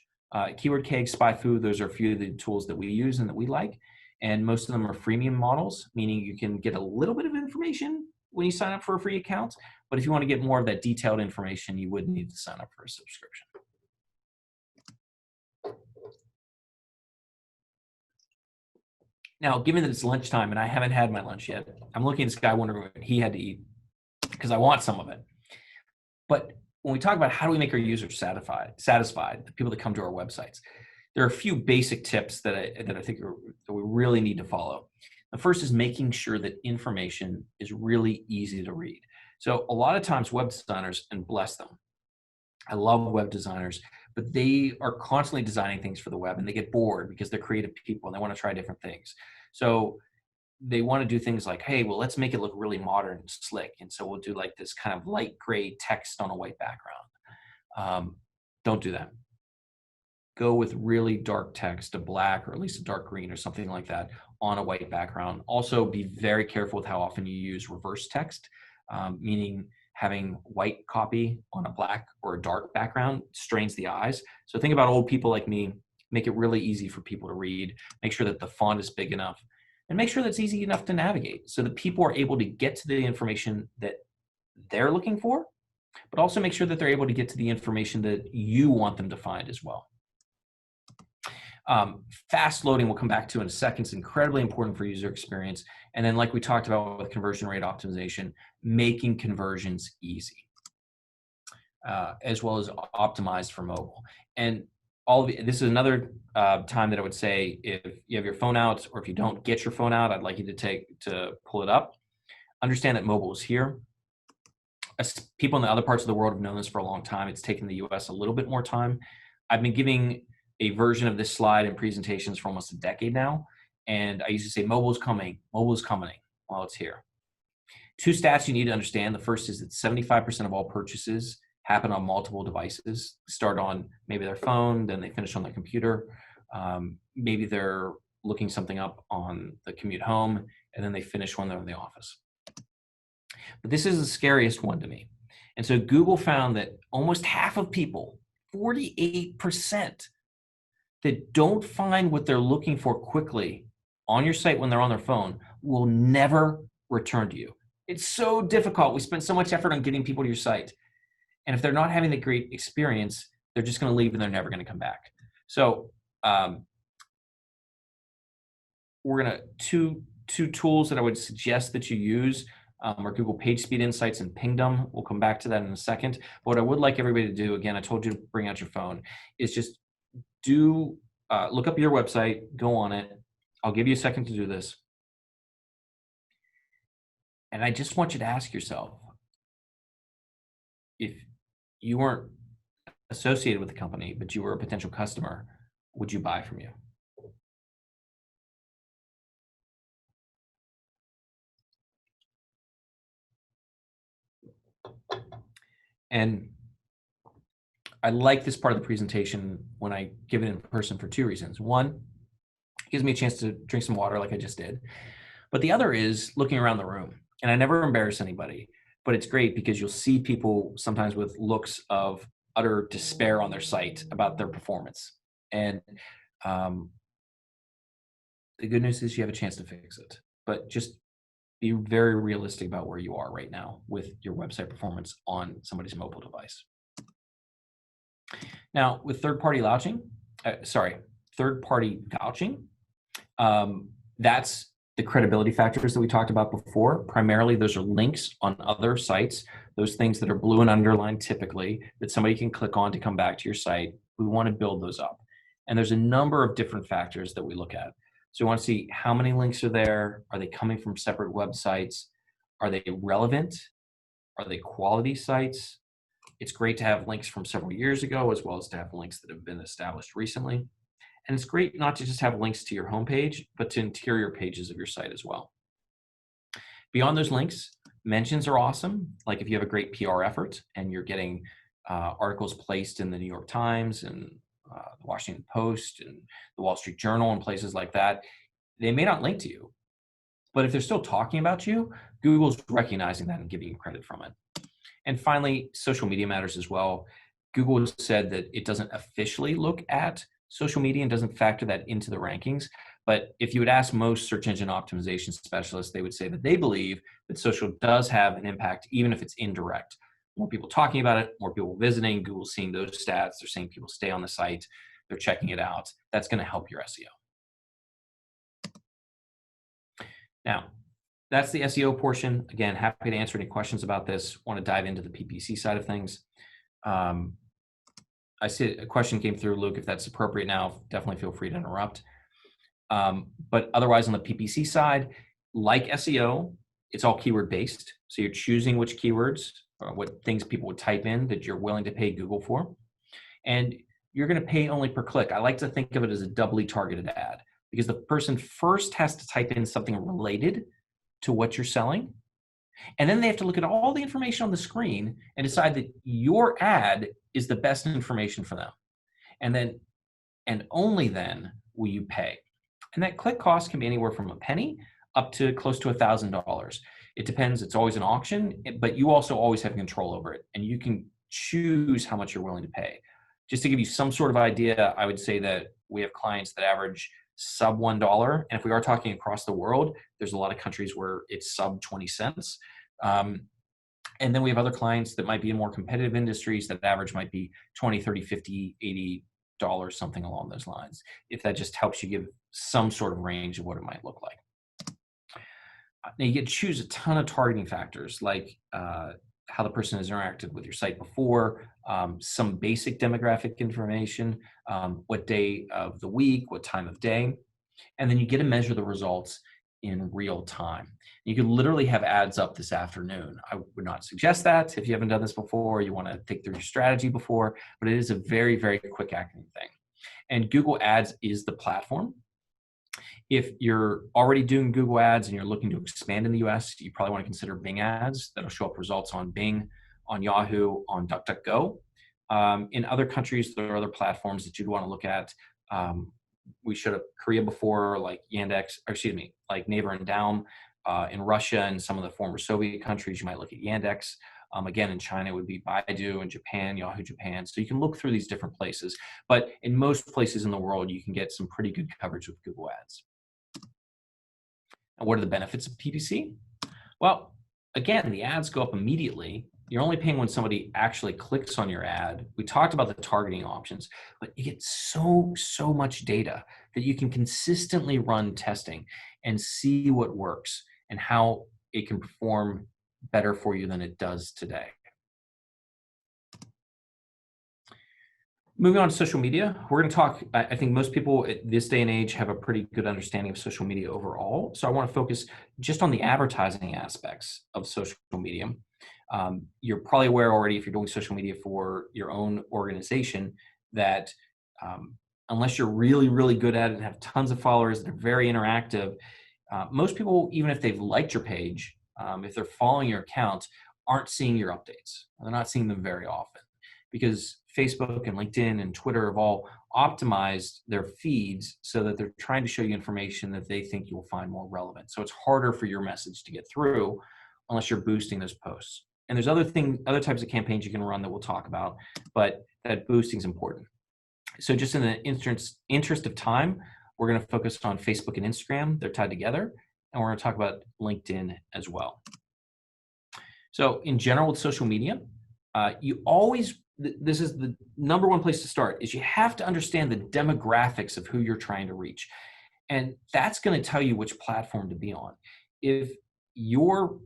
Speaker 2: Keyword Cake, SpyFu. Those are a few of the tools that we use and that we like. And most of them are freemium models, meaning you can get a little bit of information when you sign up for a free account, But if you want to get more of that detailed information, you would need to sign up for a subscription. Now, given that it's lunchtime and I haven't had my lunch yet, I'm looking at this guy wondering what he had to eat because I want some of it. But when we talk about how do we make our users satisfied, the people that come to our websites, there are a few basic tips that I think that we really need to follow. The first is making sure that information is really easy to read. So a lot of times web designers, and bless them, I love web designers, but they are constantly designing things for the web and they get bored because they're creative people and they want to try different things. So they want to do things like, hey, well, let's make it look really modern and slick. And so we'll do like this kind of light gray text on a white background. Don't do that. Go with really dark text, a black or at least a dark green or something like that on a white background. Also be very careful with how often you use reverse text, meaning having white copy on a black or a dark background strains the eyes. So think about old people like me, make it really easy for people to read, make sure that the font is big enough, and make sure that's easy enough to navigate so that people are able to get to the information that they're looking for, but also make sure that they're able to get to the information that you want them to find as well. Fast loading we'll come back to in a second. It's incredibly important for user experience. And then like we talked about with conversion rate optimization, making conversions easy, as well as optimized for mobile. And this is another time that I would say if you have your phone out, or if you don't get your phone out, I'd like you to pull it up. Understand that mobile is here. As people in the other parts of the world have known this for a long time. It's taken the US a little bit more time. I've been giving a version of this slide in presentations for almost a decade now. And I used to say, mobile's coming. Well, it's here. Two stats you need to understand. The first is that 75% of all purchases happen on multiple devices. Start on maybe their phone, then they finish on their computer. Maybe they're looking something up on the commute home, and then they finish when they're in the office. But this is the scariest one to me. And so Google found that almost half of people, 48%, that don't find what they're looking for quickly on your site when they're on their phone will never return to you. It's so difficult. We spend so much effort on getting people to your site. And if they're not having the great experience, they're just going to leave and they're never going to come back. So we're going to, two tools that I would suggest that you use are Google PageSpeed Insights and Pingdom. We'll come back to that in a second. But what I would like everybody to do, again, I told you to bring out your phone, is just look up your website, go on it. I'll give you a second to do this. And I just want you to ask yourself, if you weren't associated with the company, but you were a potential customer, would you buy from you? And I like this part of the presentation when I give it in person for two reasons. One, it gives me a chance to drink some water like I just did. But the other is looking around the room. And I never embarrass anybody, but it's great because you'll see people sometimes with looks of utter despair on their site about their performance. And the good news is you have a chance to fix it, but just be very realistic about where you are right now with your website performance on somebody's mobile device. Now, with third-party vouching, that's the credibility factors that we talked about before. Primarily, those are links on other sites, those things that are blue and underlined typically that somebody can click on to come back to your site. We want to build those up. And there's a number of different factors that we look at. So we want to see how many links are there. Are they coming from separate websites? Are they relevant? Are they quality sites? It's great to have links from several years ago, as well as to have links that have been established recently. And it's great not to just have links to your homepage, but to interior pages of your site as well. Beyond those links, mentions are awesome. Like if you have a great PR effort and you're getting articles placed in the New York Times and the Washington Post and the Wall Street Journal and places like that, they may not link to you. But if they're still talking about you, Google's recognizing that and giving you credit from it. And finally, social media matters as well. Google has said that it doesn't officially look at social media and doesn't factor that into the rankings, But if you would ask most search engine optimization specialists, they would say that they believe that social does have an impact, even if it's indirect. More people talking about it, more people visiting, Google seeing those stats, they're seeing people stay on the site, they're checking it out. That's going to help your SEO. Now, that's the SEO portion. Again, happy to answer any questions about this. Want to dive into the PPC side of things. I see a question came through, Luke. If that's appropriate now, definitely feel free to interrupt. But otherwise, on the PPC side, like SEO, it's all keyword based. So you're choosing which keywords or what things people would type in that you're willing to pay Google for. And you're going to pay only per click. I like to think of it as a doubly targeted ad, because the person first has to type in something related to what you're selling. And then they have to look at all the information on the screen and decide that your ad is the best information for them. And only then will you pay. And that click cost can be anywhere from a penny up to close to $1,000. It depends. It's always an auction, but you also always have control over it. And you can choose how much you're willing to pay. Just to give you some sort of idea, I would say that we have clients that average sub $1. And if we are talking across the world, there's a lot of countries where it's sub 20 cents. And then we have other clients that might be in more competitive industries that average might be 20, 30, 50, 80 dollars, something along those lines, if that just helps you give some sort of range of what it might look like. Now you get to choose a ton of targeting factors, like how the person has interacted with your site before, some basic demographic information, what day of the week, what time of day, and then you get to measure the results in real time. You could literally have ads up this afternoon. I would not suggest that if you haven't done this before, you want to think through your strategy before, but it is a very, very quick acting thing. And Google Ads is the platform. If you're already doing Google Ads and you're looking to expand in the US, you probably want to consider Bing Ads. That'll show up results on Bing, on Yahoo, on DuckDuckGo. In other countries, there are other platforms that you'd want to look at. We showed up Korea before, like Yandex, or excuse me, like Naver and Daum. In Russia and some of the former Soviet countries, you might look at Yandex. Again, in China, it would be Baidu, in Japan, Yahoo Japan. So you can look through these different places. But in most places in the world, you can get some pretty good coverage with Google Ads. And what are the benefits of PPC? Well, again, the ads go up immediately. You're only paying when somebody actually clicks on your ad. We talked about the targeting options, but you get so much data that you can consistently run testing and see what works and how it can perform better for you than it does today. Moving on to social media, we're going to talk, I think most people at this day and age have a pretty good understanding of social media overall. So I want to focus just on the advertising aspects of social media. You're probably aware already, if you're doing social media for your own organization, that unless you're really, really good at it and have tons of followers that are very interactive, most people, even if they've liked your page, if they're following your account, aren't seeing your updates. They're not seeing them very often because Facebook and LinkedIn and Twitter have all optimized their feeds so that they're trying to show you information that they think you'll find more relevant. So it's harder for your message to get through unless you're boosting those posts. And there's other types of campaigns you can run that we'll talk about, but that boosting is important. So just in the interest of time, we're going to focus on Facebook and Instagram. They're tied together. And we're going to talk about LinkedIn as well. So in general with social media, this is the number one place to start, is you have to understand the demographics of who you're trying to reach. And that's going to tell you which platform to be on. If you're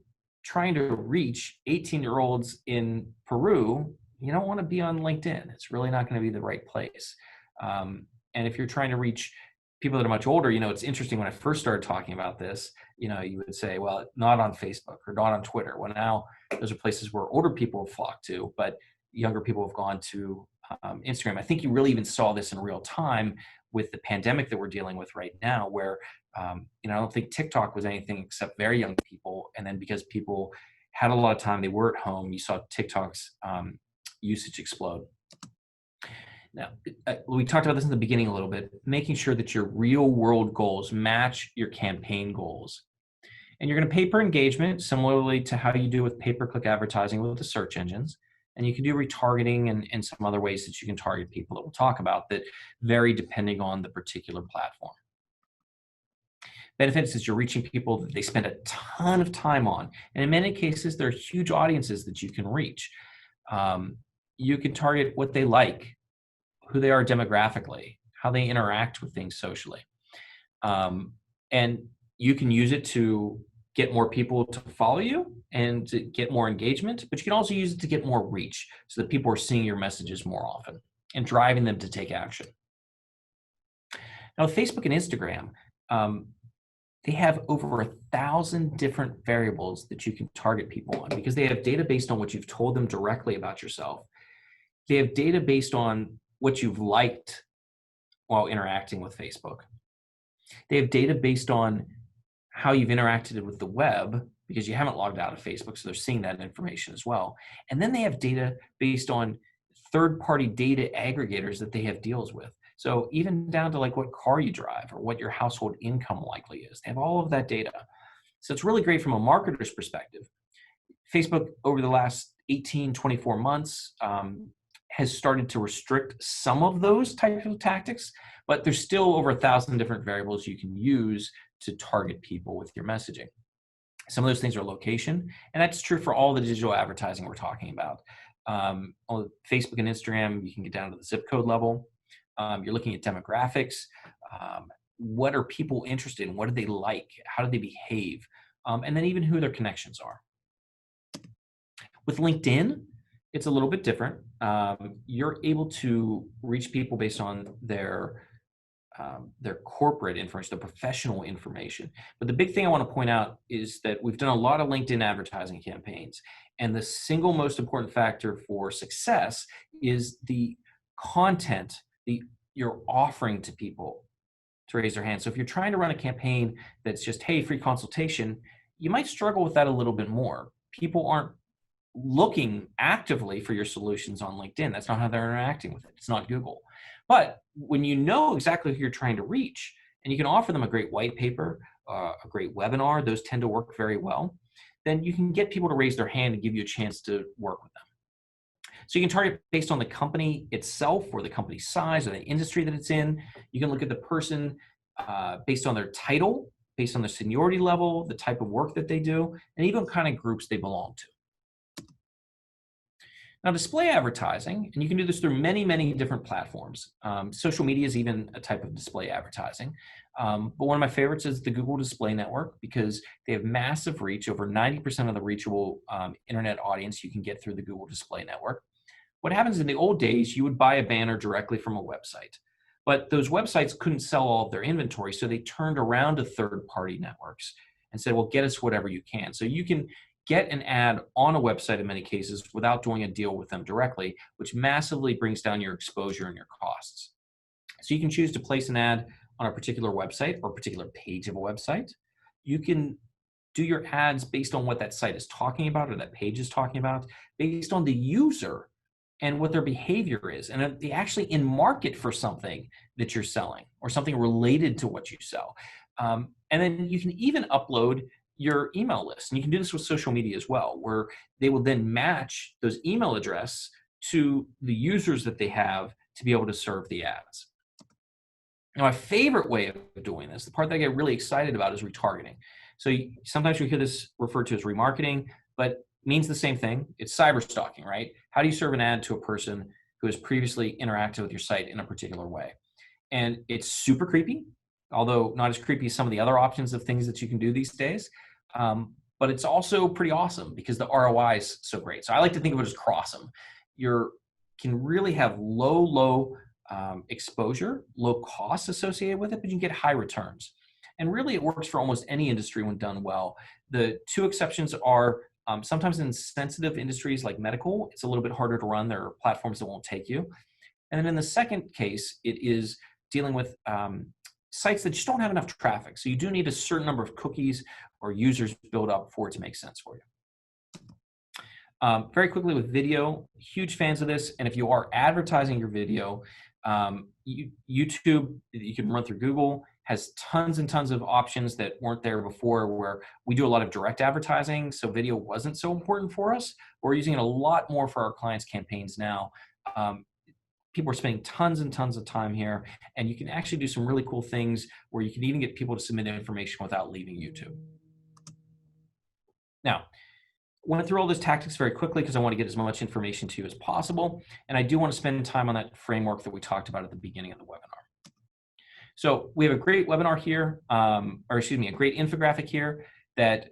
Speaker 2: trying to reach 18-year-olds in Peru, you don't want to be on LinkedIn. It's really not going to be the right place. And if you're trying to reach people that are much older, it's interesting when I first started talking about this, you would say, well, not on Facebook or not on Twitter. Well, now those are places where older people have flocked to, but younger people have gone to Instagram. I think you really even saw this in real time with the pandemic that we're dealing with right now, where I don't think TikTok was anything except very young people. And then because people had a lot of time, they were at home, you saw TikTok's usage explode. Now, we talked about this in the beginning a little bit, making sure that your real world goals match your campaign goals. And you're going to pay per engagement, similarly to how you do with pay-per-click advertising with the search engines. And you can do retargeting and some other ways that you can target people that we'll talk about that vary depending on the particular platform. Benefits is you're reaching people that they spend a ton of time on. And in many cases, there are huge audiences that you can reach. You can target what they like, who they are demographically, how they interact with things socially. And you can use it to get more people to follow you and to get more engagement, but you can also use it to get more reach so that people are seeing your messages more often and driving them to take action. Now, Facebook and Instagram, they have over 1,000 different variables that you can target people on because they have data based on what you've told them directly about yourself. They have data based on what you've liked while interacting with Facebook. They have data based on how you've interacted with the web because you haven't logged out of Facebook, so they're seeing that information as well. And then they have data based on third-party data aggregators that they have deals with. So even down to like what car you drive or what your household income likely is. They have all of that data. So it's really great from a marketer's perspective. Facebook over the last 18, 24 months has started to restrict some of those types of tactics, but there's still over 1,000 different variables you can use to target people with your messaging. Some of those things are location, and that's true for all the digital advertising we're talking about. On Facebook and Instagram, you can get down to the zip code level. You're looking at demographics. What are people interested in? What do they like? How do they behave? And then even who their connections are. With LinkedIn, it's a little bit different. You're able to reach people based on their corporate information, their professional information. But the big thing I want to point out is that we've done a lot of LinkedIn advertising campaigns. And the single most important factor for success is the content you're offering to people to raise their hand. So if you're trying to run a campaign that's just, hey, free consultation, you might struggle with that a little bit more. People aren't looking actively for your solutions on LinkedIn. That's not how they're interacting with it. It's not Google. But when you know exactly who you're trying to reach, and you can offer them a great white paper, a great webinar, those tend to work very well, then you can get people to raise their hand and give you a chance to work with them. So you can target based on the company itself or the company size or the industry that it's in. You can look at the person based on their title, based on their seniority level, the type of work that they do, and even kind of groups they belong to. Now, display advertising, and you can do this through many, many different platforms. Social media is even a type of display advertising. But one of my favorites is the Google Display Network because they have massive reach, over 90% of the reachable internet audience you can get through the Google Display Network. What happens in the old days, you would buy a banner directly from a website. But those websites couldn't sell all of their inventory, so they turned around to third-party networks and said, well, get us whatever you can. So you can get an ad on a website in many cases without doing a deal with them directly, which massively brings down your exposure and your costs. So you can choose to place an ad on a particular website or a particular page of a website. You can do your ads based on what that site is talking about or that page is talking about, based on the user and what their behavior is. And are they actually in market for something that you're selling or something related to what you sell? And then you can even upload your email list. And you can do this with social media as well, where they will then match those email address to the users that they have to be able to serve the ads. Now, my favorite way of doing this, the part that I get really excited about, is retargeting. So sometimes you hear this referred to as remarketing, but means the same thing. It's cyber stalking, right? How do you serve an ad to a person who has previously interacted with your site in a particular way? And it's super creepy, although not as creepy as some of the other options of things that you can do these days. But it's also pretty awesome because the ROI is so great. So I like to think of it as cross-em. You can really have low exposure, low costs associated with it, but you can get high returns. And really it works for almost any industry when done well. The two exceptions are sometimes in sensitive industries like medical, it's a little bit harder to run. There are platforms that won't take you. And then in the second case, it is dealing with sites that just don't have enough traffic. So you do need a certain number of cookies or users built up for it to make sense for you. Very quickly with video, huge fans of this. And if you are advertising your video, YouTube, you can run through Google, has tons and tons of options that weren't there before, where we do a lot of direct advertising. So video wasn't so important for us. We're using it a lot more for our clients' campaigns now. people are spending tons and tons of time here, and you can actually do some really cool things where you can even get people to submit information without leaving YouTube. Now, went through all those tactics very quickly because I want to get as much information to you as possible. And I do want to spend time on that framework that we talked about at the beginning of the webinar. So we have a great webinar here, a great infographic here that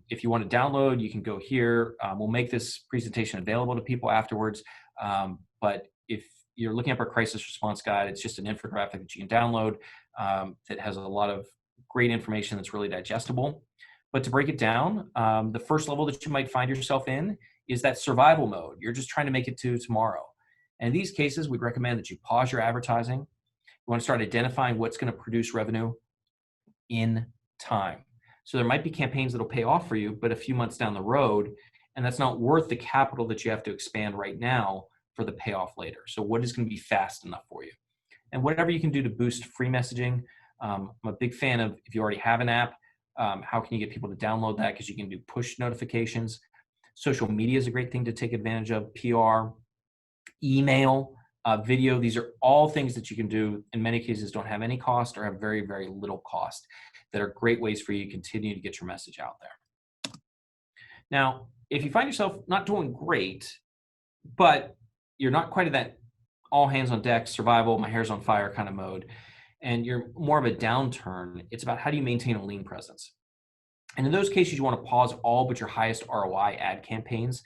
Speaker 2: if you want to download, you can go here. We'll make this presentation available to people afterwards. But if you're looking up our crisis response guide, it's just an infographic that you can download that has a lot of great information that's really digestible. But to break it down, the first level that you might find yourself in is that survival mode. You're just trying to make it to tomorrow. And in these cases, we'd recommend that you pause your advertising. You want to start identifying what's going to produce revenue in time. So there might be campaigns that'll pay off for you, but a few months down the road, and that's not worth the capital that you have to expand right now for the payoff later. So what is going to be fast enough for you? And whatever you can do to boost free messaging. I'm a big fan of, if you already have an app, how can you get people to download that? Because you can do push notifications. Social media is a great thing to take advantage of. PR, email, video. These are all things that you can do. In many cases, don't have any cost or have very, very little cost that are great ways for you to continue to get your message out there. Now, if you find yourself not doing great, but you're not quite at that all hands on deck, survival, my hair's on fire kind of mode, and you're more of a downturn, it's about how do you maintain a lean presence. And in those cases, you want to pause all but your highest ROI ad campaigns.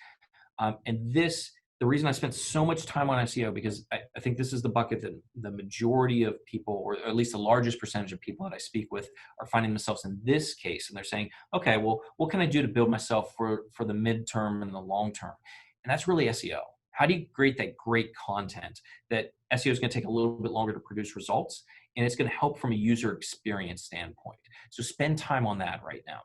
Speaker 2: The reason I spent so much time on SEO, because I think this is the bucket that the majority of people, or at least the largest percentage of people that I speak with, are finding themselves in this case. And they're saying, okay, well, what can I do to build myself for the midterm and the long term? And that's really SEO. How do you create that great content that SEO is going to take a little bit longer to produce results, and it's going to help from a user experience standpoint. So spend time on that right now.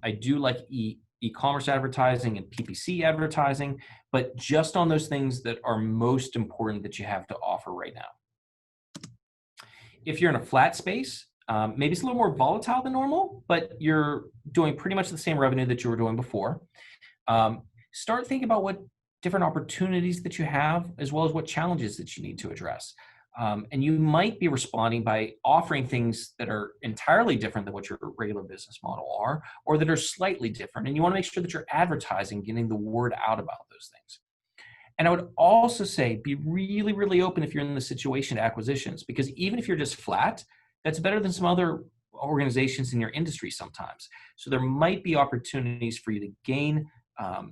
Speaker 2: I do like e-commerce advertising and PPC advertising, but just on those things that are most important that you have to offer right now. If you're in a flat space, maybe it's a little more volatile than normal, but you're doing pretty much the same revenue that you were doing before. Start thinking about what different opportunities that you have, as well as what challenges that you need to address. And you might be responding by offering things that are entirely different than what your regular business model are, or that are slightly different. And you want to make sure that you're advertising, getting the word out about those things. And I would also say, be really, really open if you're in the situation to acquisitions, because even if you're just flat, that's better than some other organizations in your industry sometimes. So there might be opportunities for you to gain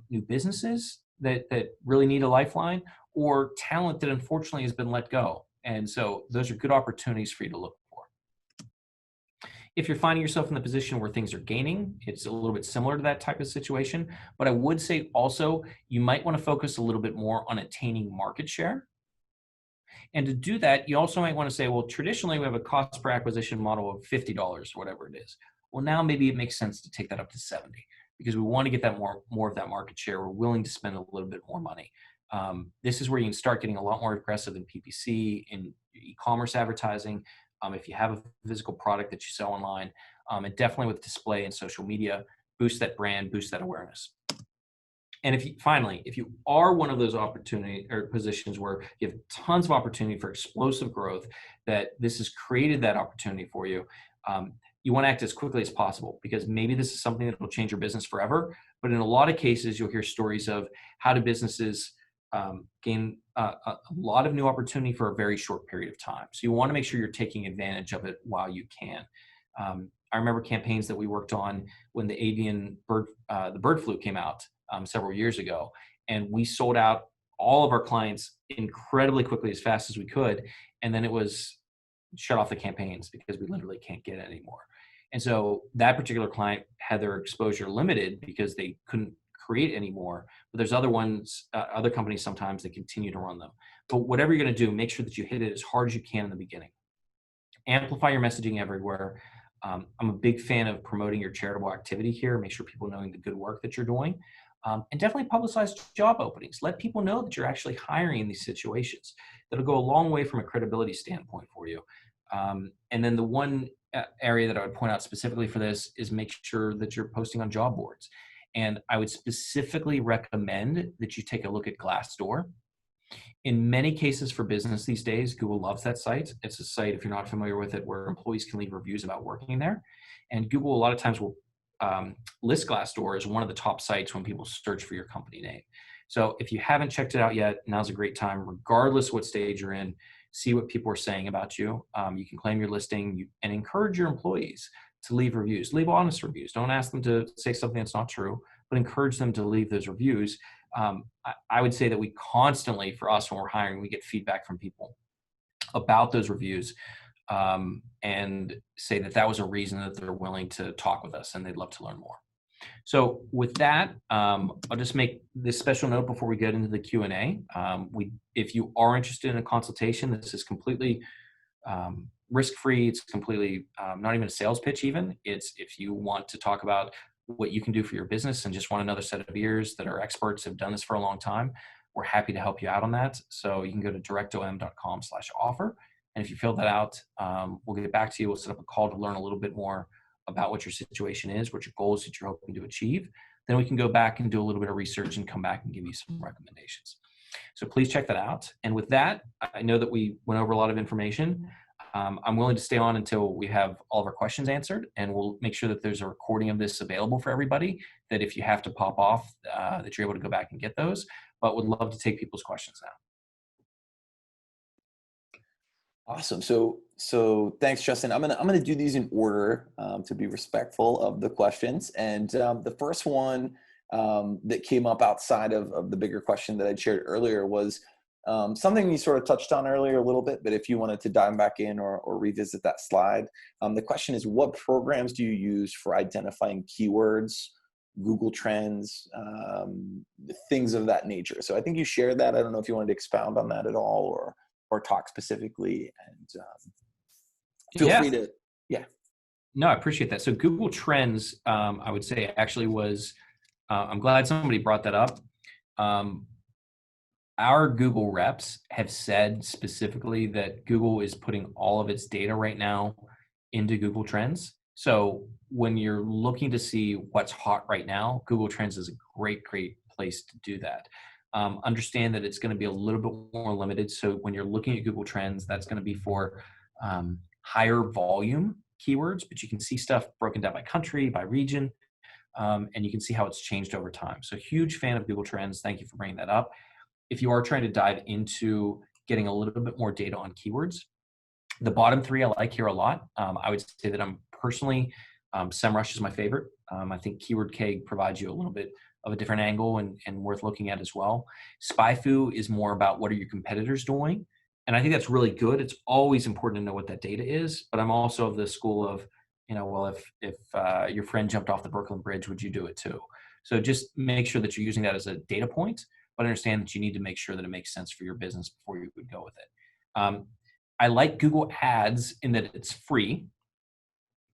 Speaker 2: new businesses that really need a lifeline, or talent that unfortunately has been let go. And so those are good opportunities for you to look for. If you're finding yourself in the position where things are gaining, it's a little bit similar to that type of situation. But I would say also, you might want to focus a little bit more on attaining market share. And to do that, you also might want to say, well, traditionally we have a cost per acquisition model of $50, whatever it is. Well, now maybe it makes sense to take that up to 70, because we want to get that more of that market share. We're willing to spend a little bit more money. This is where you can start getting a lot more aggressive in PPC, in e-commerce advertising. If you have a physical product that you sell online, and definitely with display and social media, boost that brand, boost that awareness. And if you are one of those opportunity or positions where you have tons of opportunity for explosive growth, that this has created that opportunity for you, you want to act as quickly as possible, because maybe this is something that will change your business forever. But in a lot of cases, you'll hear stories of how do businesses gain a lot of new opportunity for a very short period of time. So you want to make sure you're taking advantage of it while you can. I remember campaigns that we worked on when the bird flu came out several years ago, and we sold out all of our clients incredibly quickly, as fast as we could. And then it was shut off the campaigns because we literally can't get it anymore. And so that particular client had their exposure limited because they couldn't create anymore. But there's other ones, other companies sometimes that continue to run them. But whatever you're going to do, make sure that you hit it as hard as you can in the beginning. Amplify your messaging everywhere. I'm a big fan of promoting your charitable activity here. Make sure people knowing the good work that you're doing. And definitely publicize job openings. Let people know that you're actually hiring in these situations. That'll go a long way from a credibility standpoint for you. And then the one area that I would point out specifically for this is make sure that you're posting on job boards. And I would specifically recommend that you take a look at Glassdoor. In many cases for business these days, Google loves that site. It's a site, if you're not familiar with it, where employees can leave reviews about working there. And Google a lot of times will list Glassdoor as one of the top sites when people search for your company name. So if you haven't checked it out yet, now's a great time, regardless what stage you're in. See what people are saying about you. You can claim your listing and encourage your employees to leave reviews. Leave honest reviews. Don't ask them to say something that's not true, but encourage them to leave those reviews. I would say that we constantly, for us, when we're hiring, we get feedback from people about those reviews, and say that that was a reason that they're willing to talk with us and they'd love to learn more. So with that, I'll just make this special note before we get into the Q&A. If you are interested in a consultation, this is completely risk-free. It's completely not even a sales pitch even. It's if you want to talk about what you can do for your business and just want another set of ears that are experts, have done this for a long time, we're happy to help you out on that. So you can go to directom.com/offer. And if you fill that out, we'll get back to you. We'll set up a call to learn a little bit more about what your situation is, what your goals that you're hoping to achieve. Then we can go back and do a little bit of research and come back and give you some recommendations. So please check that out. And with that, I know that we went over a lot of information. I'm willing to stay on until we have all of our questions answered, and we'll make sure that there's a recording of this available for everybody, that if you have to pop off, that you're able to go back and get those, but would love to take people's questions now.
Speaker 1: Awesome. So thanks, Justin. I'm gonna do these in order to be respectful of the questions. And the first one that came up outside of the bigger question that I shared earlier was something you sort of touched on earlier a little bit, but if you wanted to dive back in or revisit that slide, the question is, what programs do you use for identifying keywords, Google Trends, things of that nature? So I think you shared that. I don't know if you wanted to expound on that at all or talk specifically, and feel free to, yeah.
Speaker 2: No, I appreciate that. So Google Trends, I would say actually was, I'm glad somebody brought that up. Our Google reps have said specifically that Google is putting all of its data right now into Google Trends. So when you're looking to see what's hot right now, Google Trends is a great place to do that. Understand that it's going to be a little bit more limited. So when you're looking at Google Trends, that's going to be for higher volume keywords, but you can see stuff broken down by country, by region, and you can see how it's changed over time. So huge fan of Google Trends. Thank you for bringing that up. If you are trying to dive into getting a little bit more data on keywords, the bottom three I like here a lot. I would say that I'm personally, SEMrush is my favorite. I think Keyword Keg provides you a little bit of a different angle and worth looking at as well. SpyFu is more about what are your competitors doing. And I think that's really good. It's always important to know what that data is, but I'm also of the school of, well, if your friend jumped off the Brooklyn Bridge, would you do it too? So just make sure that you're using that as a data point, but understand that you need to make sure that it makes sense for your business before you would go with it. I like Google Ads in that it's free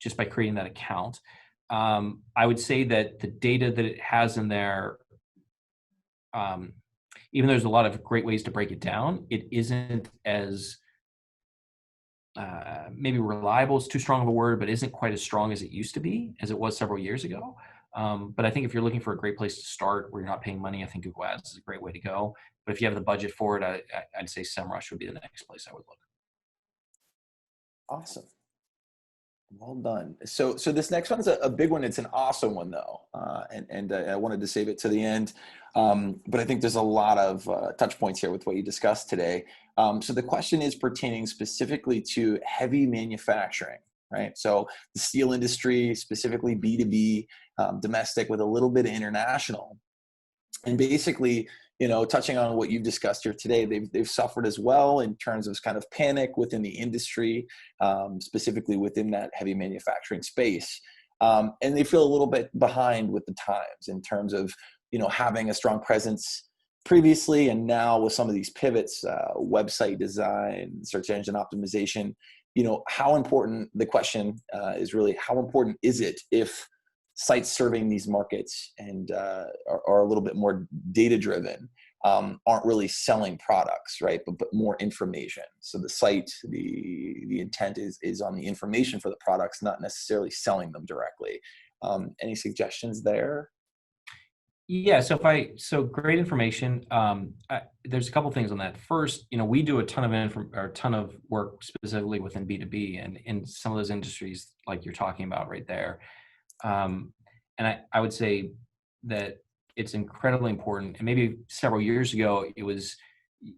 Speaker 2: just by creating that account. I would say that the data that it has in there, even though there's a lot of great ways to break it down, it isn't as maybe reliable is too strong of a word, but isn't quite as strong as it used to be, as it was several years ago. But I think if you're looking for a great place to start where you're not paying money, I think Google Ads is a great way to go. But if you have the budget for it, I'd say SEMrush would be the next place I would look.
Speaker 1: Awesome. Well done. So this next one is a big one. It's an awesome one though, and I wanted to save it to the end. But I think there's a lot of touch points here with what you discussed today. So the question is pertaining specifically to heavy manufacturing, right? So the steel industry, specifically B2B, domestic with a little bit of international, and basically, touching on what you've discussed here today, they've suffered as well in terms of kind of panic within the industry, specifically within that heavy manufacturing space. And they feel a little bit behind with the times in terms of, having a strong presence previously and now with some of these pivots, website design, search engine optimization, how important, the question is really, how important is it if sites serving these markets and are a little bit more data driven, aren't really selling products, right? But more information. So the site, the intent is on the information for the products, not necessarily selling them directly. Any suggestions there?
Speaker 2: Yeah, so great information. There's a couple things on that. First, we do a ton of or a ton of work specifically within B2B and in some of those industries like you're talking about right there. Um, and I would say that it's incredibly important. And maybe several years ago, it was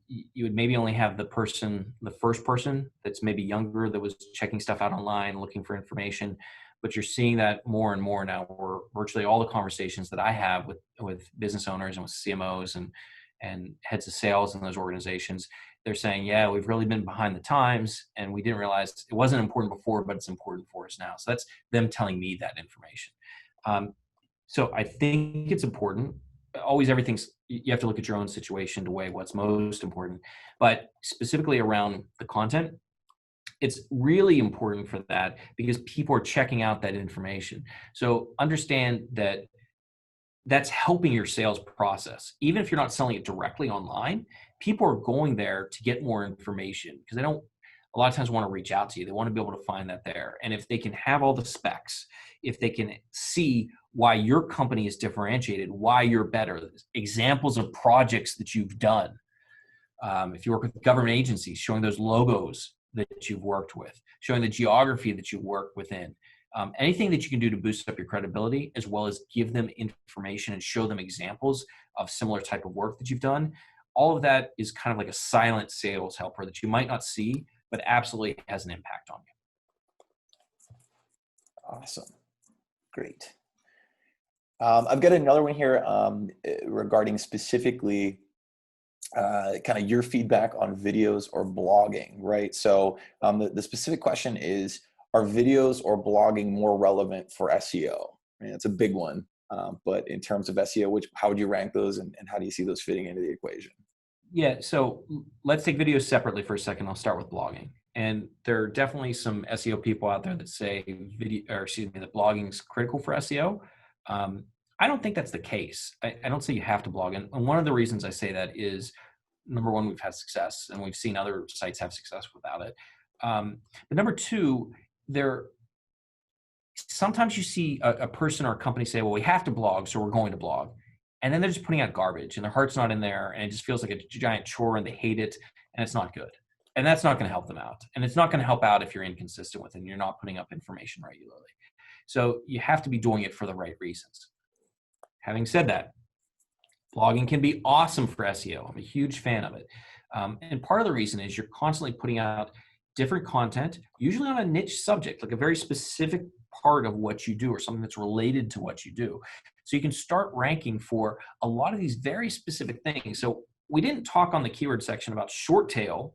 Speaker 2: you would maybe only have the first person that's maybe younger that was checking stuff out online, looking for information. But you're seeing that more and more now, where virtually all the conversations that I have with business owners and with CMOs and heads of sales in those organizations, they're saying, yeah, we've really been behind the times and we didn't realize it wasn't important before, but it's important for us now. So that's them telling me that information. So I think it's important. Always you have to look at your own situation to weigh what's most important. But specifically around the content, it's really important for that because people are checking out that information. So understand that that's helping your sales process. Even if you're not selling it directly online, people are going there to get more information because they don't a lot of times want to reach out to you. They want to be able to find that there. And if they can have all the specs, if they can see why your company is differentiated, why you're better, examples of projects that you've done. If you work with government agencies, showing those logos that you've worked with, showing the geography that you work within, anything that you can do to boost up your credibility, as well as give them information and show them examples of similar type of work that you've done. All of that is kind of like a silent sales helper that you might not see, but absolutely has an impact on you.
Speaker 1: Awesome. Great. I've got another one here regarding specifically kind of your feedback on videos or blogging, right? So the specific question is, are videos or blogging more relevant for SEO? I mean, it's a big one, but in terms of SEO, how would you rank those and how do you see those fitting into the equation?
Speaker 2: Yeah, so let's take videos separately for a second. I'll start with blogging. And there are definitely some SEO people out there that say that blogging is critical for SEO. I don't think that's the case. I don't say you have to blog. And one of the reasons I say that is, number one, we've had success and we've seen other sites have success without it. But number two, sometimes you see a person or a company say, well, we have to blog, so we're going to blog. And then they're just putting out garbage and their heart's not in there and it just feels like a giant chore and they hate it and it's not good. And that's not going to help them out. And it's not going to help out if you're inconsistent with it and you're not putting up information regularly. So you have to be doing it for the right reasons. Having said that, blogging can be awesome for SEO. I'm a huge fan of it. And part of the reason is you're constantly putting out different content, usually on a niche subject, like a very specific part of what you do or something that's related to what you do. So you can start ranking for a lot of these very specific things. So we didn't talk on the keyword section about short tail,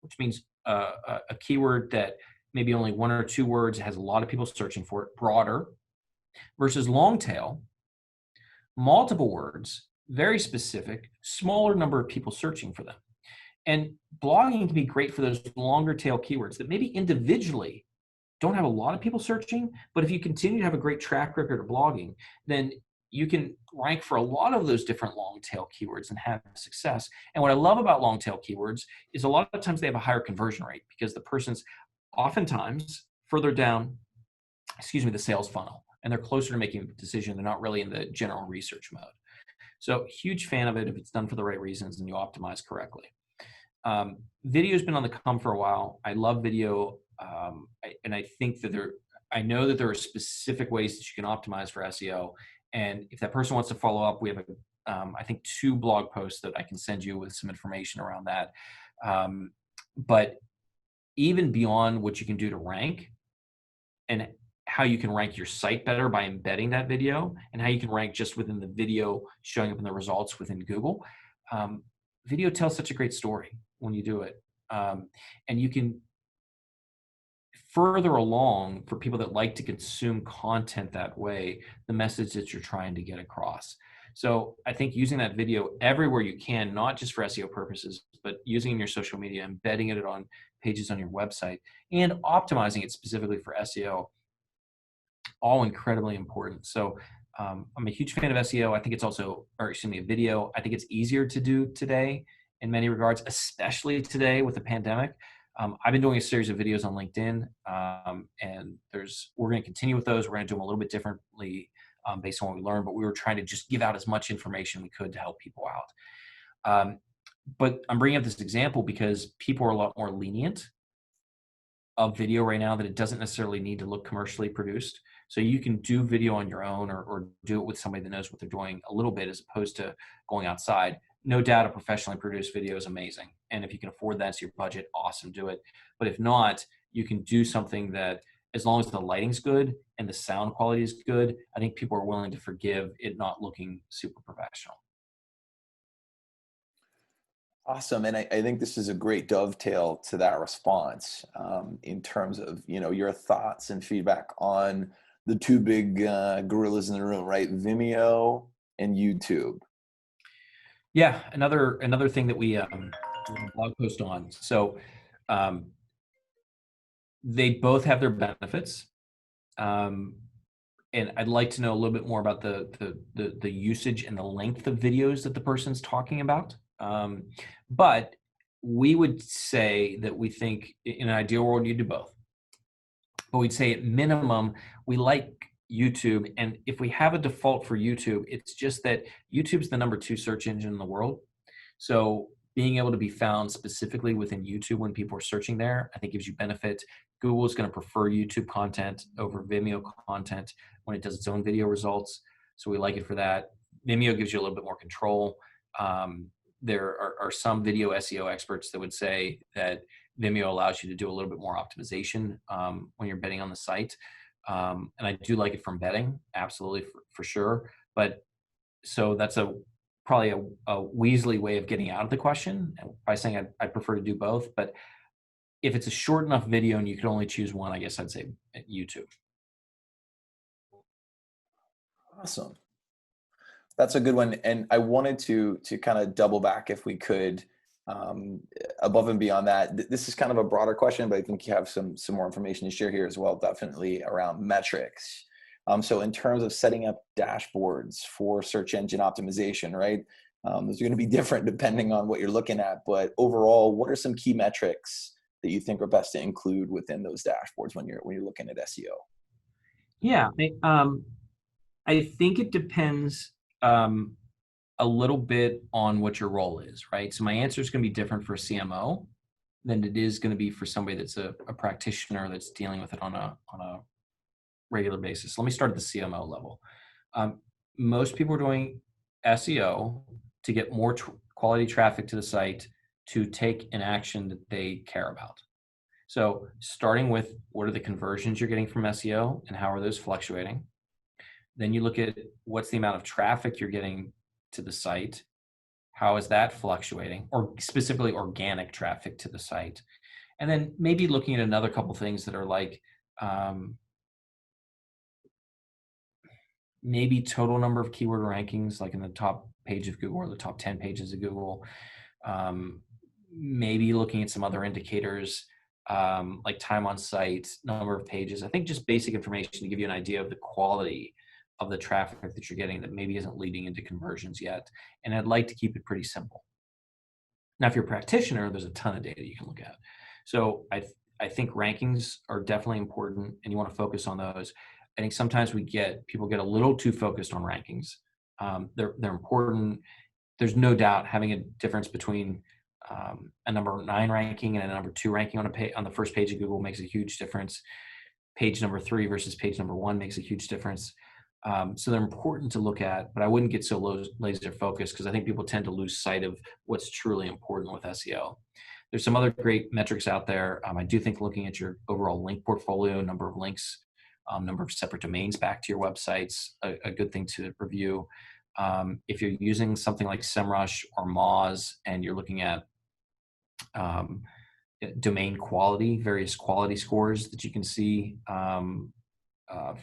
Speaker 2: which means a keyword that maybe only one or two words has a lot of people searching for it, broader, versus long tail, multiple words, very specific, smaller number of people searching for them. And blogging can be great for those longer tail keywords that maybe individually don't have a lot of people searching, but if you continue to have a great track record of blogging, then you can rank for a lot of those different long tail keywords and have success. And what I love about long tail keywords is a lot of times they have a higher conversion rate because the person's oftentimes further down, the sales funnel, and they're closer to making a decision. They're not really in the general research mode. So huge fan of it if it's done for the right reasons and you optimize correctly. Video's been on the come for a while. I love video. And I think that I know that there are specific ways that you can optimize for SEO. And if that person wants to follow up, we have I think 2 blog posts that I can send you with some information around that. But even beyond what you can do to rank and how you can rank your site better by embedding that video and how you can rank just within the video showing up in the results within Google, video tells such a great story when you do it. And you can further along for people that like to consume content that way, the message that you're trying to get across. So I think using that video everywhere you can, not just for SEO purposes, but using it in your social media, embedding it on pages on your website, and optimizing it specifically for SEO, all incredibly important. So I'm a huge fan of SEO. I think it's also, video. I think it's easier to do today in many regards, especially today with the pandemic. I've been doing a series of videos on LinkedIn, and we're going to continue with those. We're going to do them a little bit differently based on what we learned, but we were trying to just give out as much information we could to help people out. But I'm bringing up this example because people are a lot more lenient of video right now, that it doesn't necessarily need to look commercially produced. So you can do video on your own, or do it with somebody that knows what they're doing a little bit, as opposed to going outside. No doubt a professionally produced video is amazing. And if you can afford that to your budget, awesome, do it. But if not, you can do something that, as long as the lighting's good and the sound quality is good, I think people are willing to forgive it not looking super professional.
Speaker 1: Awesome. And I think this is a great dovetail to that response, in terms of, your thoughts and feedback on the two big gorillas in the room, right? Vimeo and YouTube.
Speaker 2: Yeah, another thing that we blog post on. So um, they both have their benefits, and I'd like to know a little bit more about the usage and the length of videos that the person's talking about. But we would say that we think in an ideal world you do both. But we'd say at minimum we like YouTube, and if we have a default for YouTube, it's just that YouTube's the #2 search engine in the world. So being able to be found specifically within YouTube when people are searching there, I think gives you benefit. Google is going to prefer YouTube content over Vimeo content when it does its own video results. So we like it for that. Vimeo gives you a little bit more control. There are some video SEO experts that would say that Vimeo allows you to do a little bit more optimization when you're betting on the site. And I do like it from betting, absolutely, for sure. But so that's probably a Weasley way of getting out of the question by saying I prefer to do both. But if it's a short enough video and you could only choose one, I guess I'd say YouTube.
Speaker 1: Awesome. That's a good one. And I wanted to kind of double back, if we could, above and beyond that. This is kind of a broader question, but I think you have some more information to share here as well, definitely around metrics. So in terms of setting up dashboards for search engine optimization, right? Those are going to be different depending on what you're looking at. But overall, what are some key metrics that you think are best to include within those dashboards when you're looking at SEO?
Speaker 2: Yeah, I think it depends a little bit on what your role is, right? So my answer is going to be different for a CMO than it is going to be for somebody that's a practitioner that's dealing with it on a regular basis. Let me start at the CMO level. Most people are doing SEO to get more quality traffic to the site to take an action that they care about. So starting with what are the conversions you're getting from SEO and how are those fluctuating? Then you look at what's the amount of traffic you're getting to the site. How is that fluctuating, or specifically organic traffic to the site? And then maybe looking at another couple things that are like maybe total number of keyword rankings, like in the top page of Google or the top 10 pages of Google. Maybe looking at some other indicators like time on site, number of pages. I think just basic information to give you an idea of the quality of the traffic that you're getting that maybe isn't leading into conversions yet. And I'd like to keep it pretty simple. Now, if you're a practitioner, there's a ton of data you can look at. So I think rankings are definitely important, and you want to focus on those. I think sometimes people get a little too focused on rankings. They're important. There's no doubt having a difference between a number 9 ranking and a number 2 ranking on the first page of Google makes a huge difference. Page number 3 versus page number 1 makes a huge difference. So they're important to look at, but I wouldn't get so laser focused, because I think people tend to lose sight of what's truly important with SEO. There's some other great metrics out there. I do think looking at your overall link portfolio, number of links, number of separate domains back to your websites, a good thing to review. If you're using something like SEMrush or Moz and you're looking at domain quality, various quality scores that you can see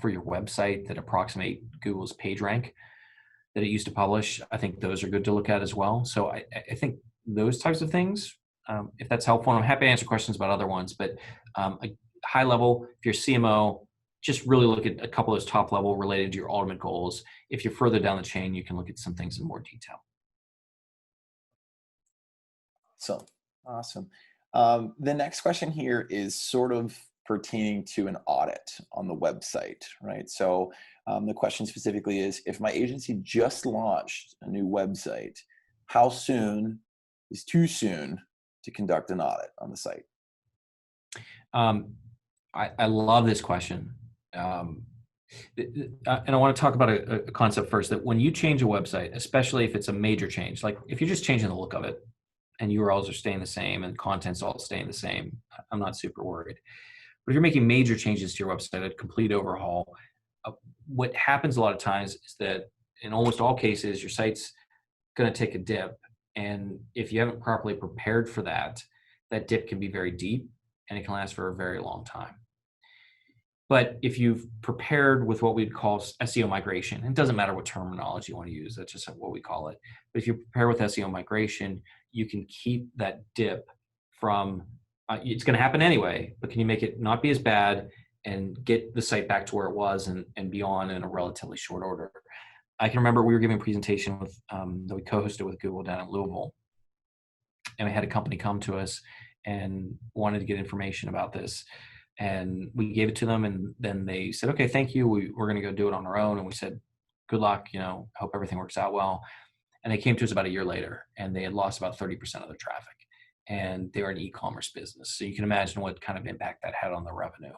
Speaker 2: for your website that approximate Google's PageRank that it used to publish, I think those are good to look at as well. So I think those types of things, if that's helpful, I'm happy to answer questions about other ones, but a high level, if you're CMO, just really look at a couple of those top level related to your ultimate goals. If you're further down the chain, you can look at some things in more detail.
Speaker 1: So awesome. The next question here is sort of pertaining to an audit on the website, right? So the question specifically is, if my agency just launched a new website, how soon is too soon to conduct an audit on the site?
Speaker 2: I love this question. And I want to talk about a concept first, that when you change a website, especially if it's a major change, like if you're just changing the look of it and URLs are staying the same and content's all staying the same, I'm not super worried. But if you're making major changes to your website, a complete overhaul, what happens a lot of times is that in almost all cases, your site's going to take a dip. And if you haven't properly prepared for that, that dip can be very deep and it can last for a very long time. But if you've prepared with what we'd call SEO migration, it doesn't matter what terminology you want to use, that's just what we call it. But if you prepare with SEO migration, you can keep that dip from, it's going to happen anyway, but can you make it not be as bad and get the site back to where it was and beyond in a relatively short order? I can remember we were giving a presentation with that we co-hosted with Google down in Louisville, and we had a company come to us and wanted to get information about this. And we gave it to them, and then they said, okay, thank you. We're going to go do it on our own. And we said, good luck, hope everything works out well. And they came to us about a year later, and they had lost about 30% of their traffic. And they were an e-commerce business. So you can imagine what kind of impact that had on their revenue.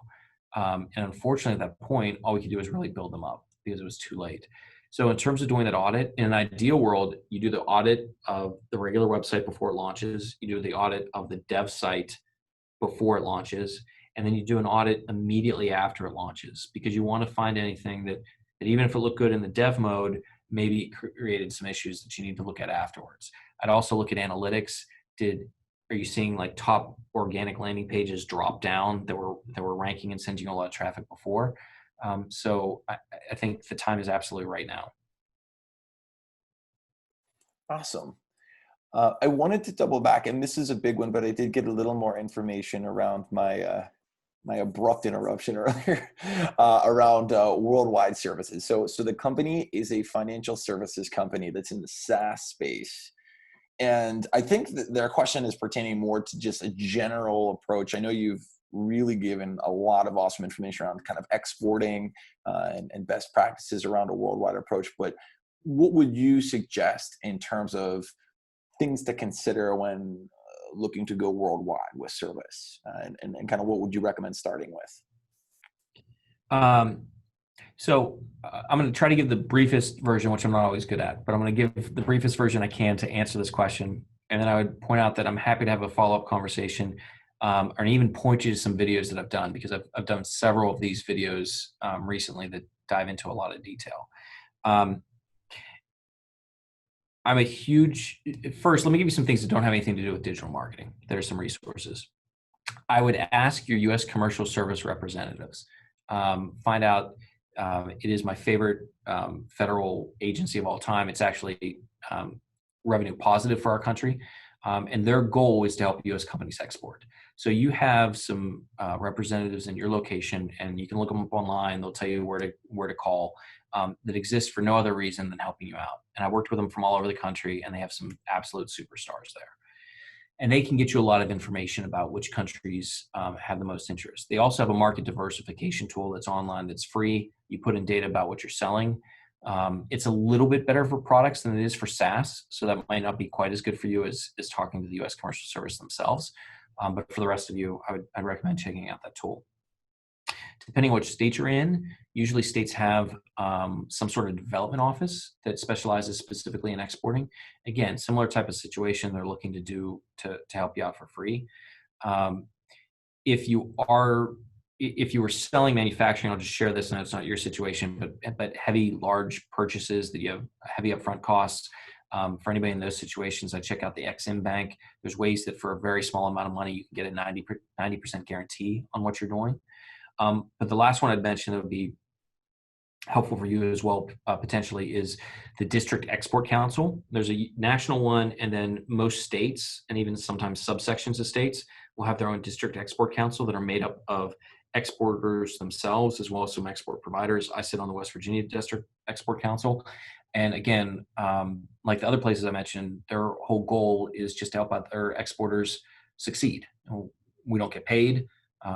Speaker 2: And unfortunately, at that point, all we could do was really build them up because it was too late. So in terms of doing that audit, in an ideal world, you do the audit of the regular website before it launches. You do the audit of the dev site before it launches. And then you do an audit immediately after it launches, because you want to find anything that even if it looked good in the dev mode, maybe it created some issues that you need to look at afterwards. I'd also look at analytics. Are you seeing like top organic landing pages drop down that were ranking and sending you a lot of traffic before? So I think the time is absolutely right now.
Speaker 1: Awesome. I wanted to double back, and this is a big one, but I did get a little more information around my abrupt interruption earlier around worldwide services. So the company is a financial services company that's in the SaaS space. And I think that their question is pertaining more to just a general approach. I know you've really given a lot of awesome information around kind of exporting and best practices around a worldwide approach, but what would you suggest in terms of things to consider when looking to go worldwide with service, and kind of what would you recommend starting with?
Speaker 2: So I'm going to try to give the briefest version, which I'm not always good at, but I'm going to give the briefest version I can to answer this question. And then I would point out that I'm happy to have a follow-up conversation or even point you to some videos that I've done, because I've done several of these videos recently that dive into a lot of detail. First, let me give you some things that don't have anything to do with digital marketing. There are some resources. I would ask your U.S. commercial service representatives. Find out, it is my favorite federal agency of all time. It's actually revenue positive for our country. And their goal is to help U.S. companies export. So you have some representatives in your location, and you can look them up online. They'll tell you where to call, that exist for no other reason than helping you out. And I worked with them from all over the country, and they have some absolute superstars there. And they can get you a lot of information about which countries have the most interest. They also have a market diversification tool that's online, that's free. You put in data about what you're selling. It's a little bit better for products than it is for SaaS, so that might not be quite as good for you as talking to the U.S. commercial service themselves. But for the rest of you, I'd recommend checking out that tool. Depending on which state you're in, usually states have some sort of development office that specializes specifically in exporting. Again, similar type of situation they're looking to do to help you out for free. If you were selling manufacturing, I'll just share this, and it's not your situation, but heavy, large purchases that you have heavy upfront costs. For anybody in those situations, I check out the Exim Bank. There's ways that for a very small amount of money, you can get a 90% guarantee on what you're doing. But the last one I'd mention that would be helpful for you as well, potentially, is the District Export Council. There's a national one, and then most states, and even sometimes subsections of states, will have their own District Export Council that are made up of exporters themselves, as well as some export providers. I sit on the West Virginia District Export Council. And again, like the other places I mentioned, their whole goal is just to help out their exporters succeed. We don't get paid.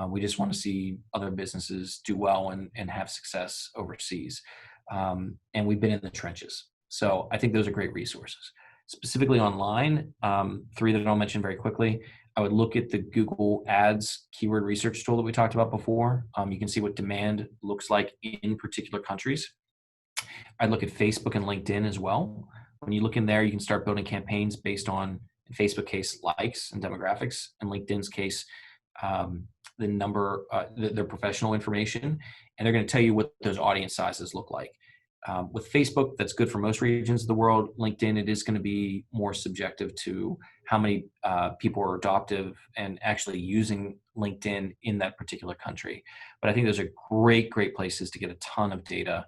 Speaker 2: We just want to see other businesses do well and have success overseas. And we've been in the trenches. So I think those are great resources. Specifically online, three that I'll mention very quickly. I would look at the Google Ads keyword research tool that we talked about before. You can see what demand looks like in particular countries. I'd look at Facebook and LinkedIn as well. When you look in there, you can start building campaigns based on, in Facebook case, likes and demographics. In LinkedIn's case, the number, their professional information, and they're going to tell you what those audience sizes look like. With Facebook, that's good for most regions of the world. LinkedIn, it is going to be more subjective to how many people are adoptive and actually using LinkedIn in that particular country. But I think those are great places to get a ton of data.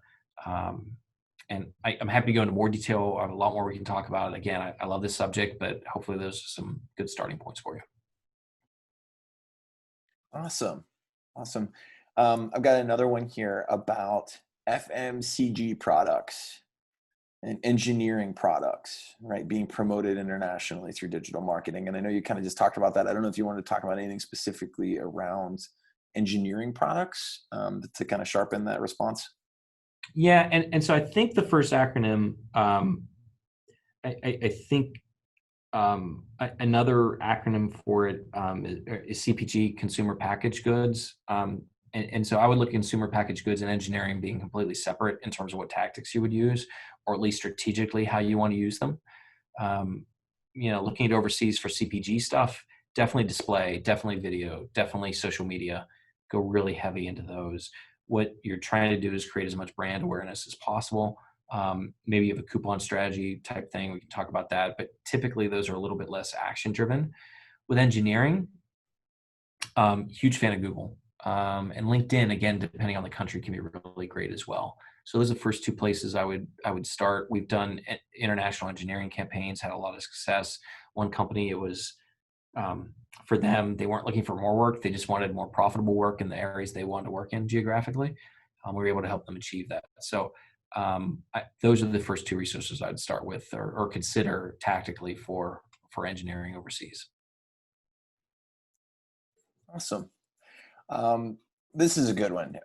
Speaker 2: And I'm happy to go into more detail. I have a lot more we can talk about. Again, I love this subject, but hopefully those are some good starting points for you.
Speaker 1: Awesome. I've got another one here about FMCG products and engineering products, right? Being promoted internationally through digital marketing. And I know you kind of just talked about that. I don't know if you want to talk about anything specifically around engineering products to kind of sharpen that response.
Speaker 2: Yeah, and so I think the first acronym, I think another acronym for it is CPG, consumer packaged goods. And so I would look at consumer packaged goods and engineering being completely separate in terms of what tactics you would use, or at least strategically how you want to use them. Looking at overseas for CPG stuff, definitely display, definitely video, definitely social media. Go really heavy into those. What you're trying to do is create as much brand awareness as possible. Maybe you have a coupon strategy type thing. We can talk about that, but typically those are a little bit less action driven. With engineering, huge fan of Google. And LinkedIn, again, depending on the country, can be really great as well. So those are the first two places I would start. We've done international engineering campaigns, had a lot of success. One company, it was for them, they weren't looking for more work. They just wanted more profitable work in the areas they wanted to work in geographically. We were able to help them achieve that. So those are the first two resources I'd start with or consider tactically for engineering overseas.
Speaker 1: Awesome. This is a good one.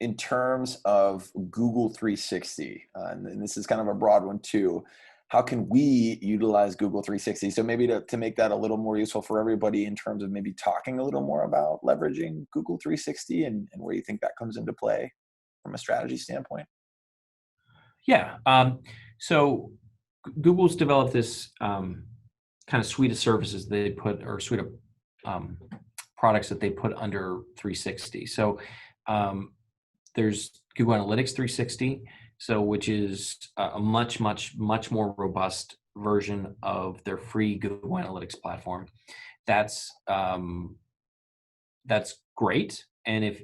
Speaker 1: In terms of Google 360, and this is kind of a broad one too, how can we utilize Google 360? So maybe to make that a little more useful for everybody in terms of maybe talking a little more about leveraging Google 360 and where you think that comes into play from a strategy standpoint.
Speaker 2: Yeah. So Google's developed this kind of suite of services they put, or suite of products that they put under 360. So there's Google Analytics 360, which is a much more robust version of their free Google Analytics platform. That's great. And if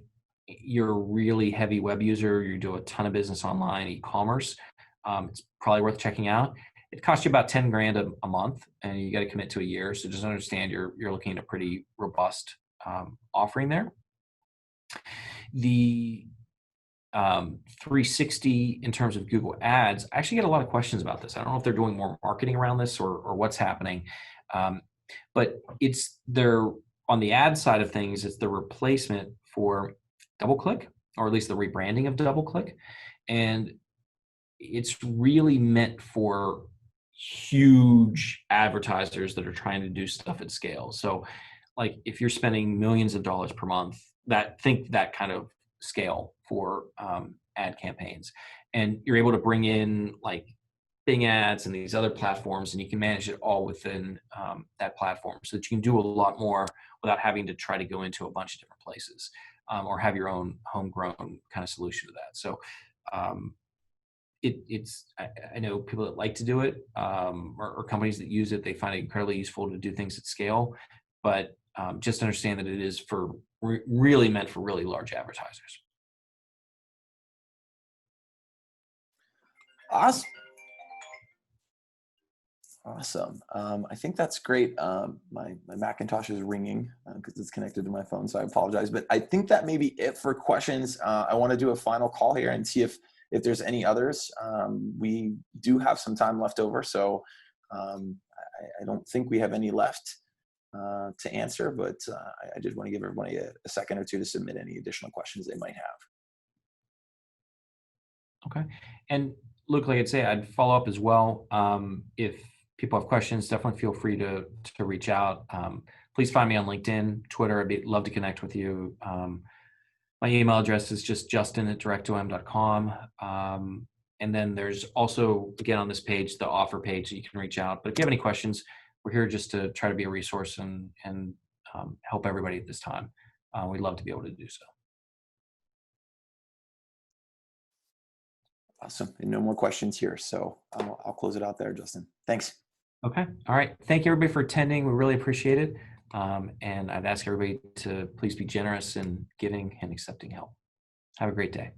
Speaker 2: you're a really heavy web user, you do a ton of business online, e-commerce, it's probably worth checking out. It costs you about 10 grand a month, and you got to commit to a year. So just understand you're looking at a pretty robust offering there. The 360 in terms of Google Ads, I actually get a lot of questions about this. I don't know if they're doing more marketing around this or what's happening, but on the ad side of things, it's the replacement for DoubleClick, or at least the rebranding of DoubleClick, and it's really meant for huge advertisers that are trying to do stuff at scale. So, like if you're spending millions of dollars per month, think that kind of scale for ad campaigns, and you're able to bring in like Bing ads and these other platforms, and you can manage it all within that platform, so that you can do a lot more without having to try to go into a bunch of different places or have your own homegrown kind of solution to that. So I know people that like to do it or companies that use it, they find it incredibly useful to do things at scale, but just understand that it is for really meant for really large advertisers.
Speaker 1: Awesome. I think that's great. My Macintosh is ringing because it's connected to my phone, so I apologize. But I think that may be it for questions. I want to do a final call here and see if there's any others. We do have some time left over, so I don't think we have any left. to answer, but I did want to give everybody a second or two to submit any additional questions they might have.
Speaker 2: Okay. And Luke, like I'd say, I'd follow up as well. If people have questions, definitely feel free to reach out. Please find me on LinkedIn, Twitter. I'd love to connect with you. My email address is just justin@directom.com. And then there's also, again, on this page, the offer page that you can reach out. But if you have any questions, we're here just to try to be a resource and help everybody at this time. We'd love to be able to do so.
Speaker 1: Awesome. And no more questions here. So I'll close it out there, Justin. Thanks.
Speaker 2: Okay. All right. Thank you, everybody, for attending. We really appreciate it. And I'd ask everybody to please be generous in giving and accepting help. Have a great day.